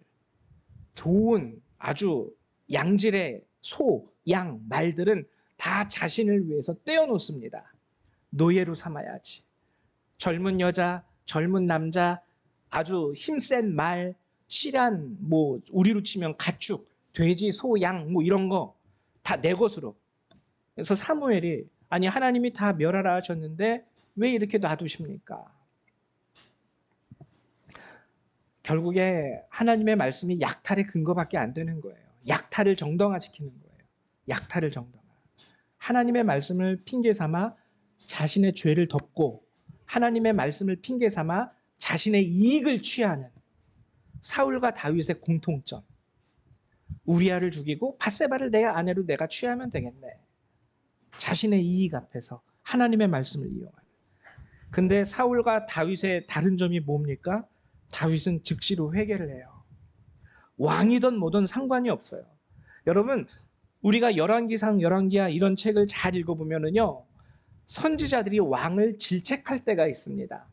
좋은 아주 양질의 소, 양, 말들은 다 자신을 위해서 떼어놓습니다. 노예로 삼아야지. 젊은 여자, 젊은 남자, 아주 힘센 말, 실한, 우리로 치면 가축, 돼지, 소, 양, 이런 거 다 내 것으로. 그래서 사무엘이 아니 하나님이 다 멸하라 하셨는데 왜 이렇게 놔두십니까? 결국에 하나님의 말씀이 약탈의 근거밖에 안 되는 거예요. 약탈을 정당화시키는 거예요. 약탈을 정당화. 하나님의 말씀을 핑계 삼아 자신의 죄를 덮고 하나님의 말씀을 핑계 삼아 자신의 이익을 취하는 사울과 다윗의 공통점. 우리아를 죽이고 밧세바를 내 아내로 내가 취하면 되겠네. 자신의 이익 앞에서 하나님의 말씀을 이용하는. 근데 사울과 다윗의 다른 점이 뭡니까? 다윗은 즉시로 회개를 해요. 왕이든 뭐든 상관이 없어요. 여러분, 우리가 열왕기상, 열왕기하 이런 책을 잘 읽어보면은요, 선지자들이 왕을 질책할 때가 있습니다.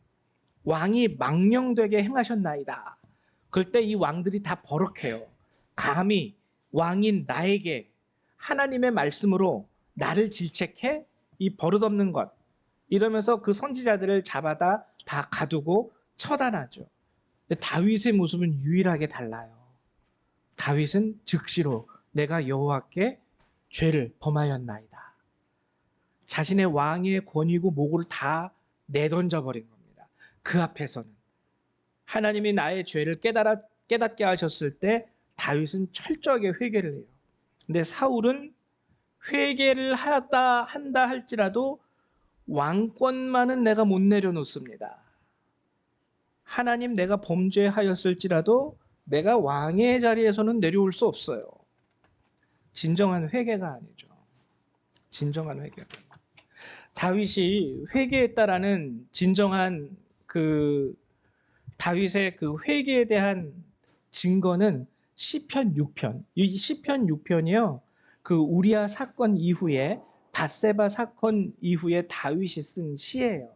왕이 망령되게 행하셨나이다. 그럴 때 이 왕들이 다 버럭해요. 감히 왕인 나에게 하나님의 말씀으로 나를 질책해? 이 버릇없는 것. 이러면서 그 선지자들을 잡아다 다 가두고 처단하죠. 근데 다윗의 모습은 유일하게 달라요. 다윗은 즉시로 내가 여호와께 죄를 범하였나이다. 자신의 왕의 권위고 모고를 다 내던져 버린 겁니다. 그 앞에서는 하나님이 나의 죄를 깨닫게 하셨을 때 다윗은 철저하게 회개를 해요. 근데 사울은 회개를 한다 할지라도 왕권만은 내가 못 내려놓습니다. 하나님 내가 범죄하였을지라도 내가 왕의 자리에서는 내려올 수 없어요. 진정한 회개가 아니죠. 진정한 회개. 다윗이 회개했다라는 진정한 그 다윗의 그 회개에 대한 증거는 시편 6편. 이 시편 6편이요. 그 우리아 사건 이후에 밧세바 사건 이후에 다윗이 쓴 시예요.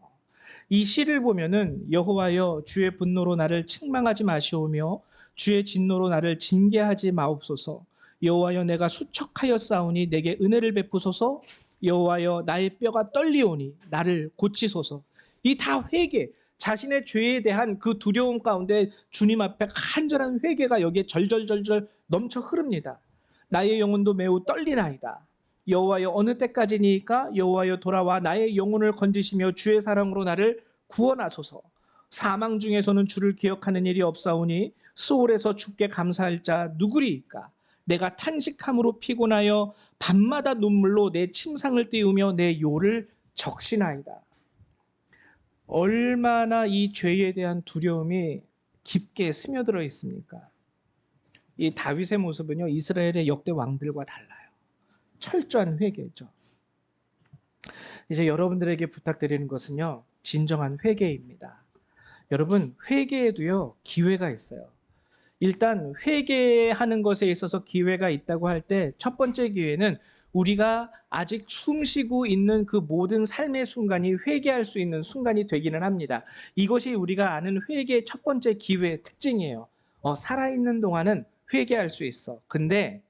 이 시를 보면은 여호와여 주의 분노로 나를 책망하지 마시오며 주의 진노로 나를 징계하지 마옵소서. 여호와여 내가 수척하였사오니 내게 은혜를 베푸소서. 여호와여 나의 뼈가 떨리오니 나를 고치소서. 이 다 회개, 자신의 죄에 대한 그 두려움 가운데 주님 앞에 간절한 회개가 여기에 절절절절 넘쳐 흐릅니다. 나의 영혼도 매우 떨리나이다. 여호와여 어느 때까지니까? 여호와여 돌아와 나의 영혼을 건지시며 주의 사랑으로 나를 구원하소서. 사망 중에서는 주를 기억하는 일이 없사오니 수월에서 주께 감사할 자 누구리이까? 내가 탄식함으로 피곤하여 밤마다 눈물로 내 침상을 띄우며 내 요를 적시나이다. 얼마나 이 죄에 대한 두려움이 깊게 스며들어 있습니까? 이 다윗의 모습은요, 이스라엘의 역대 왕들과 달라요. 철저한 회개죠. 이제 여러분들에게 부탁드리는 것은요, 진정한 회개입니다. 여러분, 회개에도요, 기회가 있어요. 일단 회개하는 것에 있어서 기회가 있다고 할 때 첫 번째 기회는 우리가 아직 숨쉬고 있는 그 모든 삶의 순간이 회개할 수 있는 순간이 되기는 합니다. 이것이 우리가 아는 회개의 첫 번째 기회의 특징이에요. 살아있는 동안은 회개할 수 있어. 근데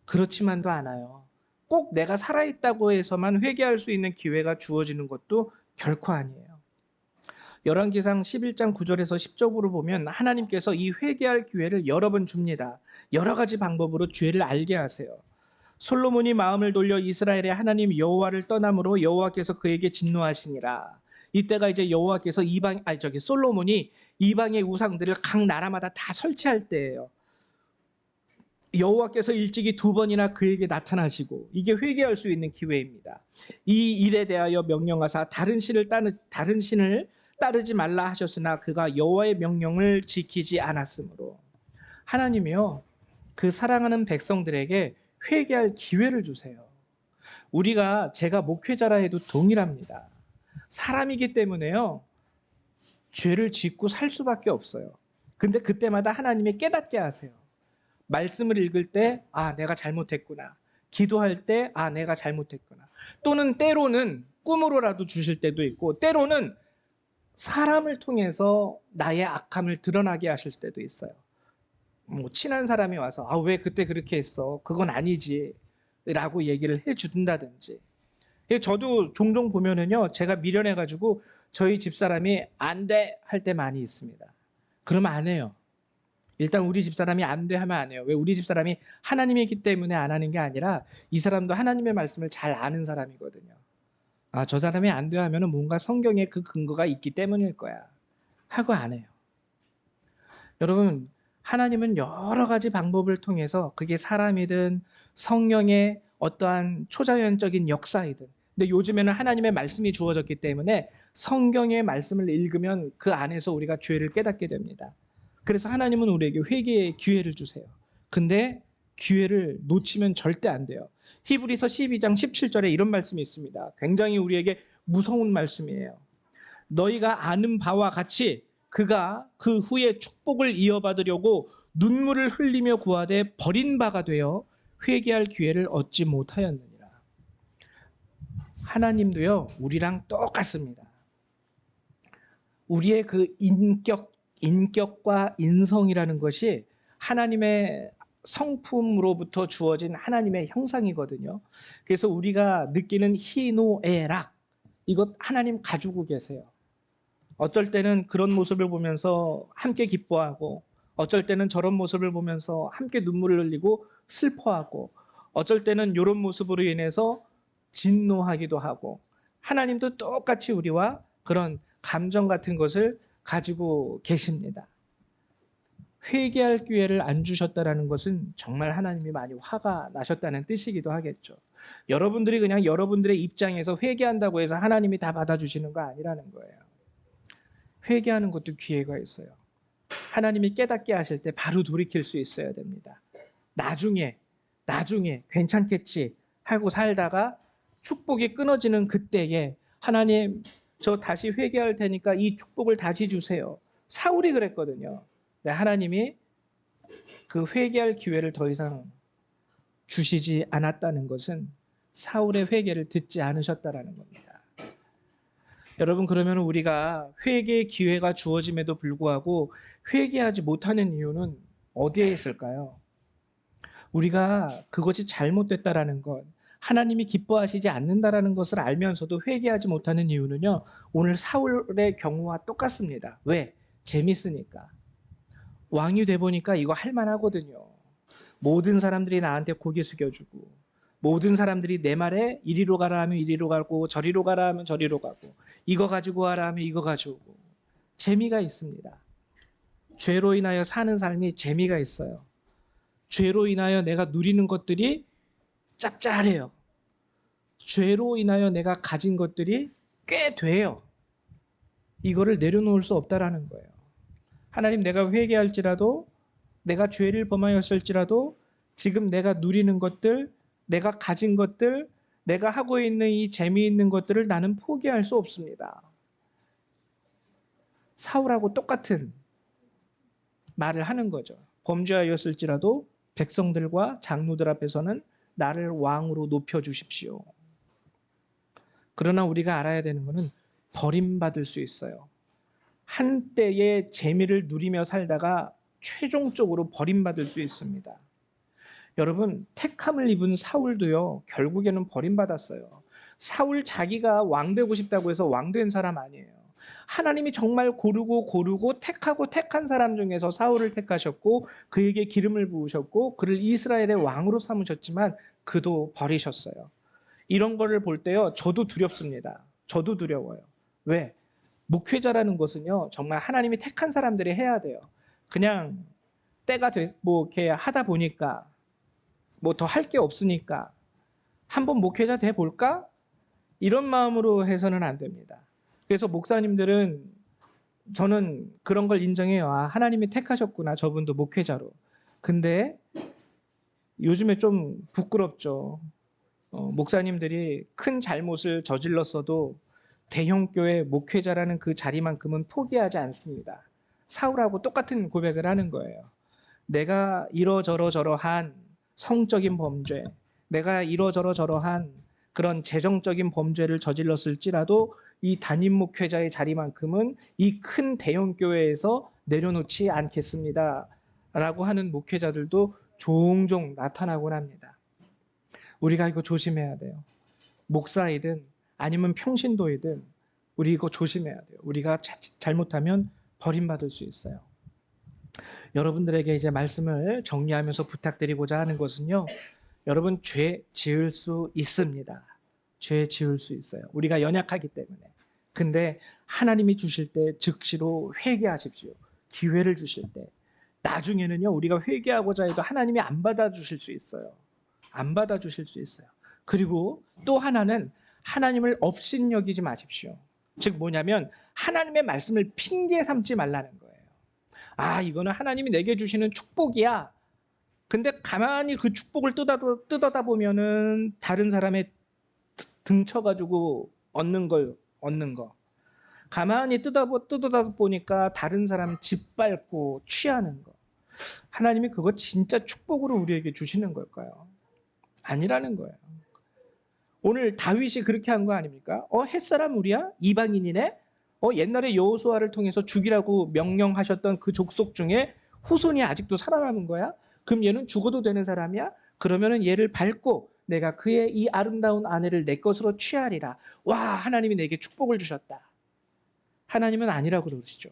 그렇지만도 않아요. 꼭 내가 살아있다고 해서만 회개할 수 있는 기회가 주어지는 것도 결코 아니에요. 열왕기상 11장 9절에서 10절으로 보면 하나님께서 이 회개할 기회를 여러 번 줍니다. 여러 가지 방법으로 죄를 알게 하세요. 솔로몬이 마음을 돌려 이스라엘의 하나님 여호와를 떠남으로 여호와께서 그에게 진노하시니라. 이때가 이제 여호와께서 솔로몬이 이방의 우상들을 각 나라마다 다 설치할 때예요. 여호와께서 일찍이 2번이나 그에게 나타나시고 이게 회개할 수 있는 기회입니다. 이 일에 대하여 명령하사 다른 신을 따르지 말라 하셨으나 그가 여호와의 명령을 지키지 않았으므로 하나님이요 그 사랑하는 백성들에게 회개할 기회를 주세요. 제가 목회자라 해도 동일합니다. 사람이기 때문에요 죄를 짓고 살 수밖에 없어요. 근데 그때마다 하나님이 깨닫게 하세요. 말씀을 읽을 때 내가 잘못했구나. 기도할 때 내가 잘못했구나. 또는 때로는 꿈으로라도 주실 때도 있고 때로는 사람을 통해서 나의 악함을 드러나게 하실 때도 있어요. 친한 사람이 와서 왜 그때 그렇게 했어? 그건 아니지 라고 얘기를 해준다든지. 저도 종종 보면은요 제가 미련해가지고 저희 집사람이 안 돼 할 때 많이 있습니다. 그러면 안 해요. 일단 우리 집사람이 안 돼 하면 안 해요. 왜? 우리 집사람이 하나님이기 때문에 안 하는 게 아니라 이 사람도 하나님의 말씀을 잘 아는 사람이거든요. 저 사람이 안 돼 하면은 뭔가 성경에 그 근거가 있기 때문일 거야 하고 안 해요. 여러분, 하나님은 여러 가지 방법을 통해서 그게 사람이든 성령의 어떠한 초자연적인 역사이든, 근데 요즘에는 하나님의 말씀이 주어졌기 때문에 성경의 말씀을 읽으면 그 안에서 우리가 죄를 깨닫게 됩니다. 그래서 하나님은 우리에게 회개의 기회를 주세요. 근데 기회를 놓치면 절대 안 돼요. 히브리서 12장 17절에 이런 말씀이 있습니다. 굉장히 우리에게 무서운 말씀이에요. 너희가 아는 바와 같이 그가 그 후에 축복을 이어받으려고 눈물을 흘리며 구하되 버린 바가 되어 회개할 기회를 얻지 못하였느니라. 하나님도요, 우리랑 똑같습니다. 우리의 그 인격과 인성이라는 것이 하나님의 성품으로부터 주어진 하나님의 형상이거든요. 그래서 우리가 느끼는 희노애락, 이것 하나님 가지고 계세요. 어쩔 때는 그런 모습을 보면서 함께 기뻐하고, 어쩔 때는 저런 모습을 보면서 함께 눈물을 흘리고 슬퍼하고, 어쩔 때는 이런 모습으로 인해서 진노하기도 하고, 하나님도 똑같이 우리와 그런 감정 같은 것을 가지고 계십니다. 회개할 기회를 안 주셨다라는 것은 정말 하나님이 많이 화가 나셨다는 뜻이기도 하겠죠. 여러분들이 그냥 여러분들의 입장에서 회개한다고 해서 하나님이 다 받아주시는 거 아니라는 거예요. 회개하는 것도 기회가 있어요. 하나님이 깨닫게 하실 때 바로 돌이킬 수 있어야 됩니다. 나중에 괜찮겠지 하고 살다가 축복이 끊어지는 그때에 하나님, 저 다시 회개할 테니까 이 축복을 다시 주세요. 사울이 그랬거든요. 네, 하나님이 그 회개할 기회를 더 이상 주시지 않았다는 것은 사울의 회개를 듣지 않으셨다라는 겁니다. 여러분, 그러면 우리가 회개의 기회가 주어짐에도 불구하고 회개하지 못하는 이유는 어디에 있을까요? 우리가 그것이 잘못됐다라는 것, 하나님이 기뻐하시지 않는다라는 것을 알면서도 회개하지 못하는 이유는요, 오늘 사울의 경우와 똑같습니다. 왜? 재밌으니까. 왕이 돼 보니까 이거 할만하거든요. 모든 사람들이 나한테 고개 숙여주고, 모든 사람들이 내 말에 이리로 가라 하면 이리로 가고, 저리로 가라 하면 저리로 가고, 이거 가지고 와라 하면 이거 가지고. 재미가 있습니다. 죄로 인하여 사는 삶이 재미가 있어요. 죄로 인하여 내가 누리는 것들이 짭짤해요. 죄로 인하여 내가 가진 것들이 꽤 돼요. 이거를 내려놓을 수 없다라는 거예요. 하나님, 내가 회개할지라도, 내가 죄를 범하였을지라도 지금 내가 누리는 것들, 내가 가진 것들, 내가 하고 있는 이 재미있는 것들을 나는 포기할 수 없습니다. 사울하고 똑같은 말을 하는 거죠. 범죄하였을지라도 백성들과 장로들 앞에서는 나를 왕으로 높여주십시오. 그러나 우리가 알아야 되는 것은 버림받을 수 있어요. 한때의 재미를 누리며 살다가 최종적으로 버림받을 수 있습니다. 여러분, 택함을 입은 사울도요, 결국에는 버림받았어요. 사울 자기가 왕 되고 싶다고 해서 왕 된 사람 아니에요. 하나님이 정말 고르고 택하고 택한 사람 중에서 사울을 택하셨고 그에게 기름을 부으셨고 그를 이스라엘의 왕으로 삼으셨지만 그도 버리셨어요. 이런 거를 볼 때요, 저도 두렵습니다. 저도 두려워요. 왜? 목회자라는 것은요, 정말 하나님이 택한 사람들이 해야 돼요. 그냥 때가 이렇게 하다 보니까 뭐 더 할 게 없으니까 한번 목회자 돼 볼까? 이런 마음으로 해서는 안 됩니다. 그래서 목사님들은, 저는 그런 걸 인정해요. 아, 하나님이 택하셨구나, 저분도 목회자로. 근데 요즘에 좀 부끄럽죠. 목사님들이 큰 잘못을 저질렀어도 대형교회 목회자라는 그 자리만큼은 포기하지 않습니다. 사울하고 똑같은 고백을 하는 거예요. 내가 이러저러저러한 성적인 범죄, 내가 이러저러저러한 그런 재정적인 범죄를 저질렀을지라도 이 담임 목회자의 자리만큼은 이 큰 대형교회에서 내려놓지 않겠습니다. 라고 하는 목회자들도 종종 나타나곤 합니다. 우리가 이거 조심해야 돼요. 목사이든 아니면 평신도이든 우리 이거 조심해야 돼요. 우리가 잘못하면 버림받을 수 있어요. 여러분들에게 이제 말씀을 정리하면서 부탁드리고자 하는 것은요, 여러분, 죄 지을 수 있습니다. 죄 지을 수 있어요. 우리가 연약하기 때문에. 근데 하나님이 주실 때 즉시로 회개하십시오. 기회를 주실 때. 나중에는요, 우리가 회개하고자 해도 하나님이 안 받아주실 수 있어요. 안 받아주실 수 있어요. 그리고 또 하나는 하나님을 업신여기지 마십시오. 즉 뭐냐면 하나님의 말씀을 핑계 삼지 말라는 거예요. 아, 이거는 하나님이 내게 주시는 축복이야. 근데 가만히 그 축복을 뜯어다 보면은 다른 사람의 등쳐가지고 얻는 거. 가만히 뜯어다 보니까 다른 사람 짓밟고 취하는 거. 하나님이 그거 진짜 축복으로 우리에게 주시는 걸까요? 아니라는 거예요. 오늘 다윗이 그렇게 한 거 아닙니까? 햇사람 우리야? 이방인이네? 옛날에 여호수아를 통해서 죽이라고 명령하셨던 그 족속 중에 후손이 아직도 살아남은 거야? 그럼 얘는 죽어도 되는 사람이야? 그러면은 얘를 밟고 내가 그의 이 아름다운 아내를 내 것으로 취하리라. 와, 하나님이 내게 축복을 주셨다. 하나님은 아니라고 그러시죠.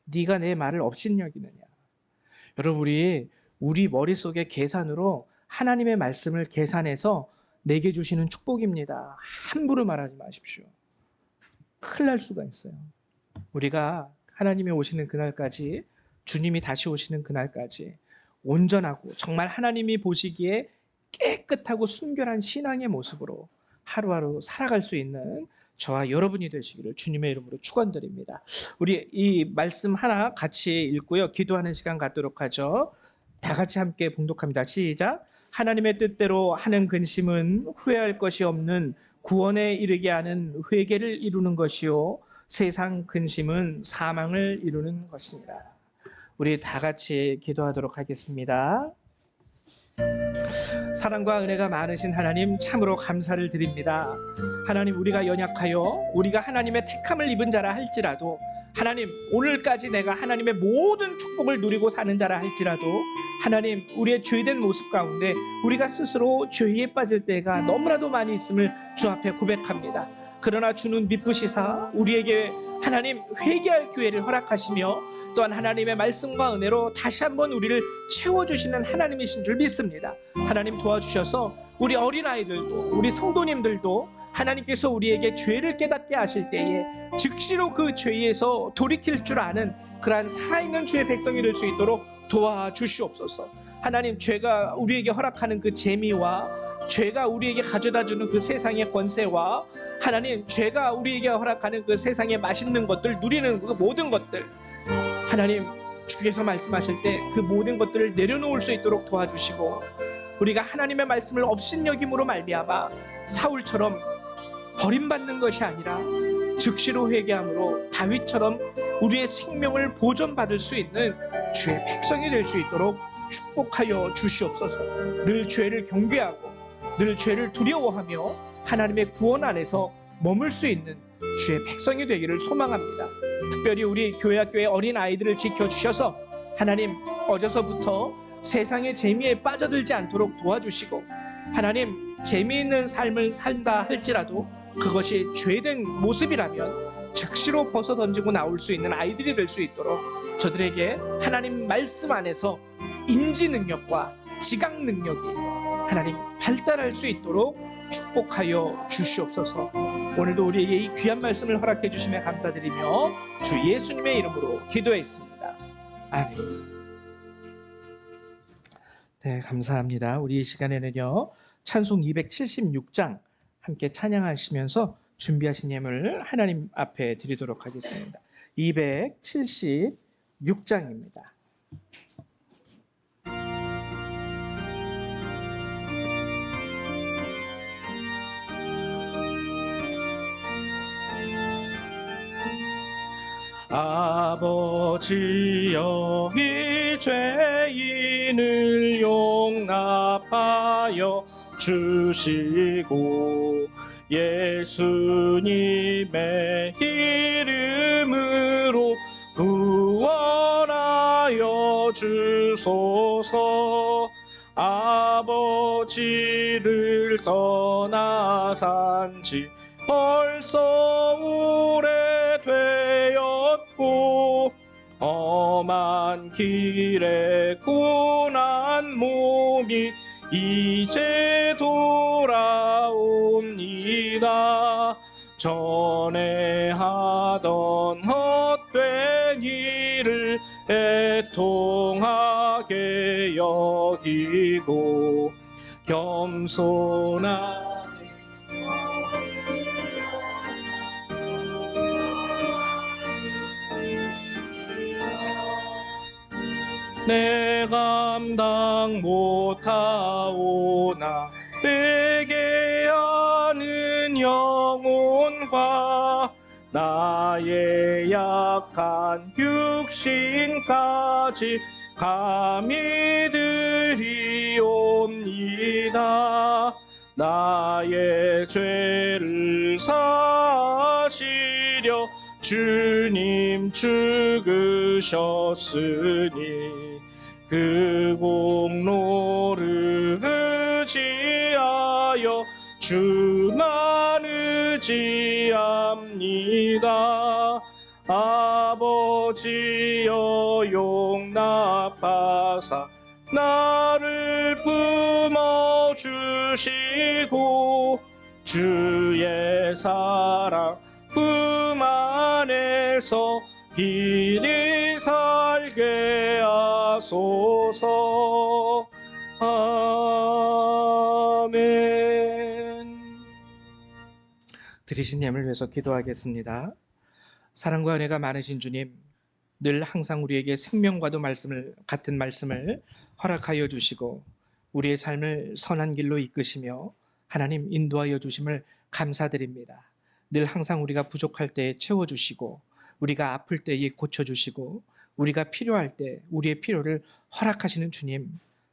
네가 내 말을 업신여기느냐. 여러분, 우리 머릿속의 계산으로 하나님의 말씀을 계산해서 내게 주시는 축복입니다. 함부로 말하지 마십시오. 큰일 날 수가 있어요. 우리가 하나님이 오시는 그날까지, 주님이 다시 오시는 그날까지 온전하고 정말 하나님이 보시기에 깨끗하고 순결한 신앙의 모습으로 하루하루 살아갈 수 있는 저와 여러분이 되시기를 주님의 이름으로 축원드립니다. 우리 이 말씀 하나 같이 읽고요. 기도하는 시간 갖도록 하죠. 다 같이 함께 봉독합니다. 시작. 하나님의 뜻대로 하는 근심은 후회할 것이 없는 구원에 이르게 하는 회개를 이루는 것이요, 세상 근심은 사망을 이루는 것이니라. 우리 다 같이 기도하도록 하겠습니다. 사랑과 은혜가 많으신 하나님, 참으로 감사를 드립니다. 하나님, 우리가 연약하여 우리가 하나님의 택함을 입은 자라 할지라도, 하나님, 오늘까지 내가 하나님의 모든 축복을 누리고 사는 자라 할지라도, 하나님, 우리의 죄된 모습 가운데 우리가 스스로 죄에 빠질 때가 너무나도 많이 있음을 주 앞에 고백합니다. 그러나 주는 미쁘시사 우리에게 하나님 회개할 기회를 허락하시며, 또한 하나님의 말씀과 은혜로 다시 한번 우리를 채워주시는 하나님이신 줄 믿습니다. 하나님 도와주셔서 우리 어린아이들도, 우리 성도님들도 하나님께서 우리에게 죄를 깨닫게 하실 때에 즉시로 그 죄에서 돌이킬 줄 아는 그러한 살아있는 주의 백성이 될 수 있도록 도와주시옵소서. 하나님, 죄가 우리에게 허락하는 그 재미와 죄가 우리에게 가져다주는 그 세상의 권세와 하나님, 죄가 우리에게 허락하는 그 세상의 맛있는 것들, 누리는 그 모든 것들, 하나님, 주께서 말씀하실 때 그 모든 것들을 내려놓을 수 있도록 도와주시고, 우리가 하나님의 말씀을 업신여김으로 말미암아 사울처럼 버림받는 것이 아니라 즉시로 회개함으로 다윗처럼 우리의 생명을 보존받을 수 있는 주의 백성이 될 수 있도록 축복하여 주시옵소서. 늘 죄를 경계하고 늘 죄를 두려워하며 하나님의 구원 안에서 머물 수 있는 주의 백성이 되기를 소망합니다. 특별히 우리 교회학교의 어린 아이들을 지켜주셔서 하나님, 어려서부터 세상의 재미에 빠져들지 않도록 도와주시고, 하나님, 재미있는 삶을 산다 할지라도 그것이 죄된 모습이라면 즉시로 벗어던지고 나올 수 있는 아이들이 될 수 있도록 저들에게 하나님 말씀 안에서 인지 능력과 지각 능력이 하나님 발달할 수 있도록 축복하여 주시옵소서. 오늘도 우리에게 이 귀한 말씀을 허락해 주심에 감사드리며 주 예수님의 이름으로 기도했습니다. 아멘. 네, 감사합니다. 우리 이 시간에는요, 찬송 276장 함께 찬양하시면서 준비하신 예물을 하나님 앞에 드리도록 하겠습니다. 276장입니다. 아버지여, 이 죄인을 용납하여 주시고 예수님의 이름으로 구원하여 주소서. 아버지를 떠나 산지 벌써 오래되었고 험한 길에 고난 몸이 이제 돌아옵니다. 전에 하던 헛된 일을 애통하게 여기고 겸손한 내 감당 못하오나 회개하는 영혼과 나의 약한 육신까지 감히 드리옵니다. 나의 죄를 사시려 주님 죽으셨으니 그 공로를 의지하여 주만 의지합니다. 아버지여 용납하사 나를 품어주시고 주의 사랑 품 안에서 길이 살게 하소서. 아멘. 들으신 예물 위해서 기도하겠습니다. 사랑과 은혜가 많으신 주님, 늘 항상 우리에게 생명과도 같은 말씀을 허락하여 주시고 우리의 삶을 선한 길로 이끄시며 하나님 인도하여 주심을 감사드립니다. 늘 항상 우리가 부족할 때에 채워주시고 우리가 아플 때에 고쳐주시고 우리가 필요할 때 우리의 필요를 허락하시는 주님,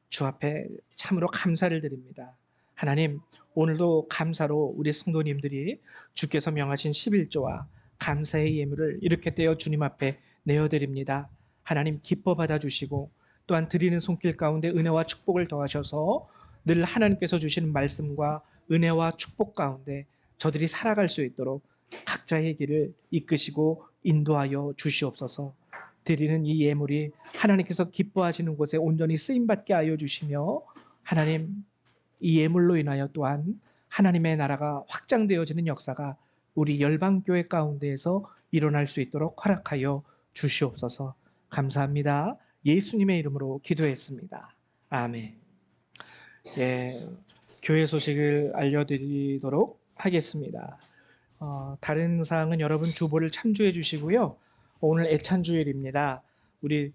주 앞에 참으로 감사를 드립니다. 하나님, 오늘도 감사로 우리 성도님들이 주께서 명하신 11조와 감사의 예물을 이렇게 떼어 주님 앞에 내어드립니다. 하나님 기뻐 받아주시고 또한 드리는 손길 가운데 은혜와 축복을 더하셔서 늘 하나님께서 주시는 말씀과 은혜와 축복 가운데 저들이 살아갈 수 있도록 각자의 길을 이끄시고 인도하여 주시옵소서. 드리는 이 예물이 하나님께서 기뻐하시는 곳에 온전히 쓰임받게 하여 주시며 하나님 이 예물로 인하여 또한 하나님의 나라가 확장되어지는 역사가 우리 열방교회 가운데에서 일어날 수 있도록 허락하여 주시옵소서. 감사합니다. 예수님의 이름으로 기도했습니다. 아멘. 예, 교회 소식을 알려드리도록 하겠습니다. 다른 사항은 여러분 주보를 참조해 주시고요. 오늘 애찬주일입니다. 우리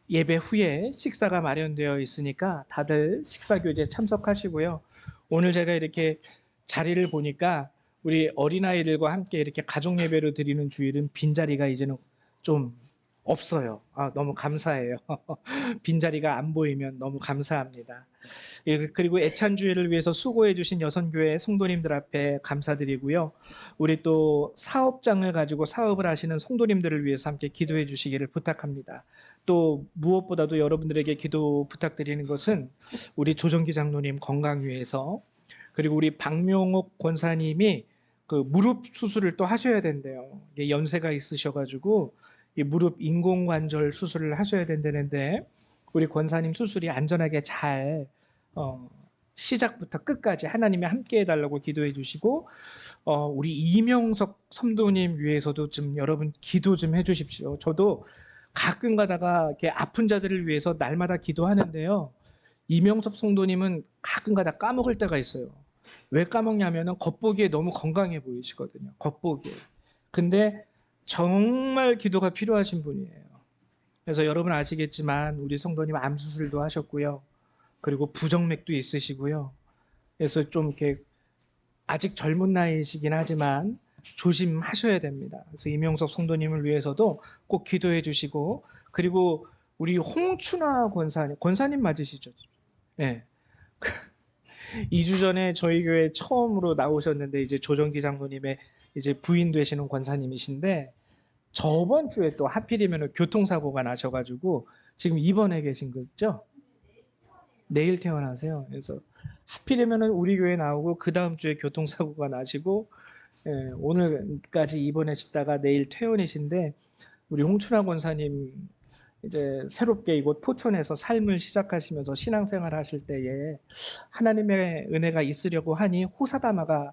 예배 후에 식사가 마련되어 있으니까 다들 식사교제 참석하시고요. 오늘 제가 이렇게 자리를 보니까 우리 어린아이들과 함께 이렇게 가족 예배를 드리는 주일은 빈자리가 이제는 좀 없어요. 너무 감사해요. 빈자리가 안 보이면 너무 감사합니다. 예, 그리고 애찬주일을 위해서 수고해 주신 여선교회 성도님들 앞에 감사드리고요. 우리 또 사업장을 가지고 사업을 하시는 성도님들을 위해서 함께 기도해 주시기를 부탁합니다. 또 무엇보다도 여러분들에게 기도 부탁드리는 것은 우리 조정기 장로님 건강 위해서, 그리고 우리 박명옥 권사님이 그 무릎 수술을 또 하셔야 된대요. 이게 연세가 있으셔가지고 이 무릎 인공관절 수술을 하셔야 된다는데 우리 권사님 수술이 안전하게 잘 시작부터 끝까지 하나님이 함께 해달라고 기도해 주시고, 우리 이명석 선도님 위해서도 좀 여러분 기도 좀 해주십시오. 저도 가끔 가다가 이렇게 아픈 자들을 위해서 날마다 기도하는데요. 이명석 성도님은 가끔 가다 까먹을 때가 있어요. 왜 까먹냐면은 겉보기에 너무 건강해 보이시거든요. 겉보기에. 근데 정말 기도가 필요하신 분이에요. 그래서 여러분 아시겠지만 우리 성도님 암 수술도 하셨고요. 그리고 부정맥도 있으시고요. 그래서 좀 이렇게 아직 젊은 나이시긴 하지만 조심하셔야 됩니다. 그래서 이명석 성도님을 위해서도 꼭 기도해 주시고, 그리고 우리 홍춘아 권사님 맞으시죠? 네. 2주 전에 저희 교회 처음으로 나오셨는데 이제 조정기 장로님의 이제 부인 되시는 권사님이신데 저번 주에 또 하필이면 교통사고가 나셔가지고 지금 입원해 계신 거죠? 내일 퇴원하세요. 그래서 하필이면 우리 교회 나오고 그 다음 주에 교통사고가 나시고 오늘까지 입원하시다가 내일 퇴원이신데 우리 홍춘아 권사님 이제 새롭게 이곳 포천에서 삶을 시작하시면서 신앙생활 하실 때에 하나님의 은혜가 있으려고 하니 호사다마가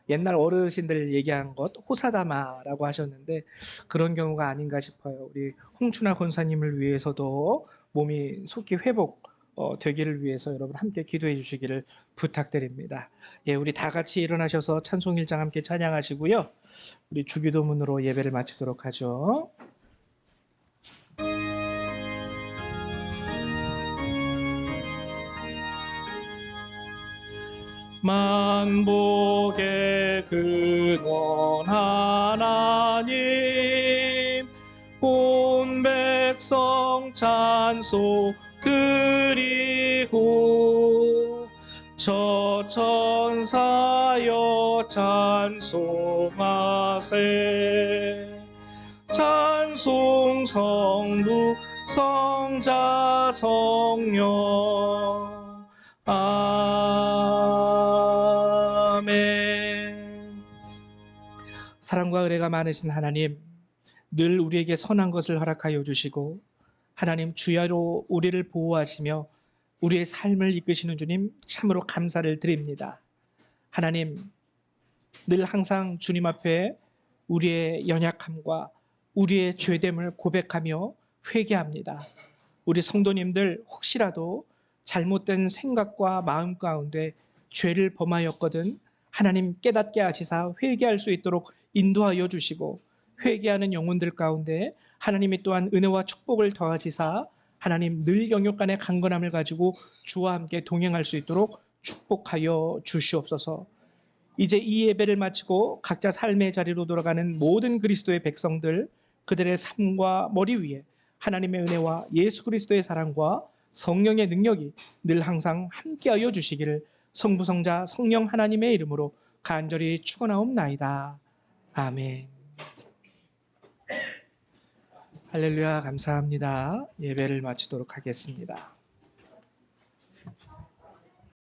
옛날 어르신들 얘기한 것 호사다마라고 하셨는데 그런 경우가 아닌가 싶어요. 우리 홍춘아 권사님을 위해서도 몸이 속히 회복 되기를 위해서 여러분 함께 기도해 주시기를 부탁드립니다. 예, 우리 다 같이 일어나셔서 찬송 1장 함께 찬양하시고요. 우리 주기도문으로 예배를 마치도록 하죠. 만복의 근원 하나님, 온 백성 찬송 드리고 천사여 찬송하세. 찬송 성부 성자 성령. 아멘. 사랑과 은혜가 많으신 하나님, 늘 우리에게 선한 것을 허락하여 주시고 하나님 주야로 우리를 보호하시며 우리의 삶을 이끄시는 주님 참으로 감사를 드립니다. 하나님, 늘 항상 주님 앞에 우리의 연약함과 우리의 죄됨을 고백하며 회개합니다. 우리 성도님들 혹시라도 잘못된 생각과 마음 가운데 죄를 범하였거든 하나님 깨닫게 하시사 회개할 수 있도록 인도하여 주시고, 회개하는 영혼들 가운데 하나님이 또한 은혜와 축복을 더하시사 하나님 늘 영육간의 강건함을 가지고 주와 함께 동행할 수 있도록 축복하여 주시옵소서. 이제 이 예배를 마치고 각자 삶의 자리로 돌아가는 모든 그리스도의 백성들, 그들의 삶과 머리 위에 하나님의 은혜와 예수 그리스도의 사랑과 성령의 능력이 늘 항상 함께하여 주시기를 성부 성자 성령 하나님의 이름으로 간절히 축원하옵나이다. 아멘. 할렐루야, 감사합니다. 예배를 마치도록 하겠습니다.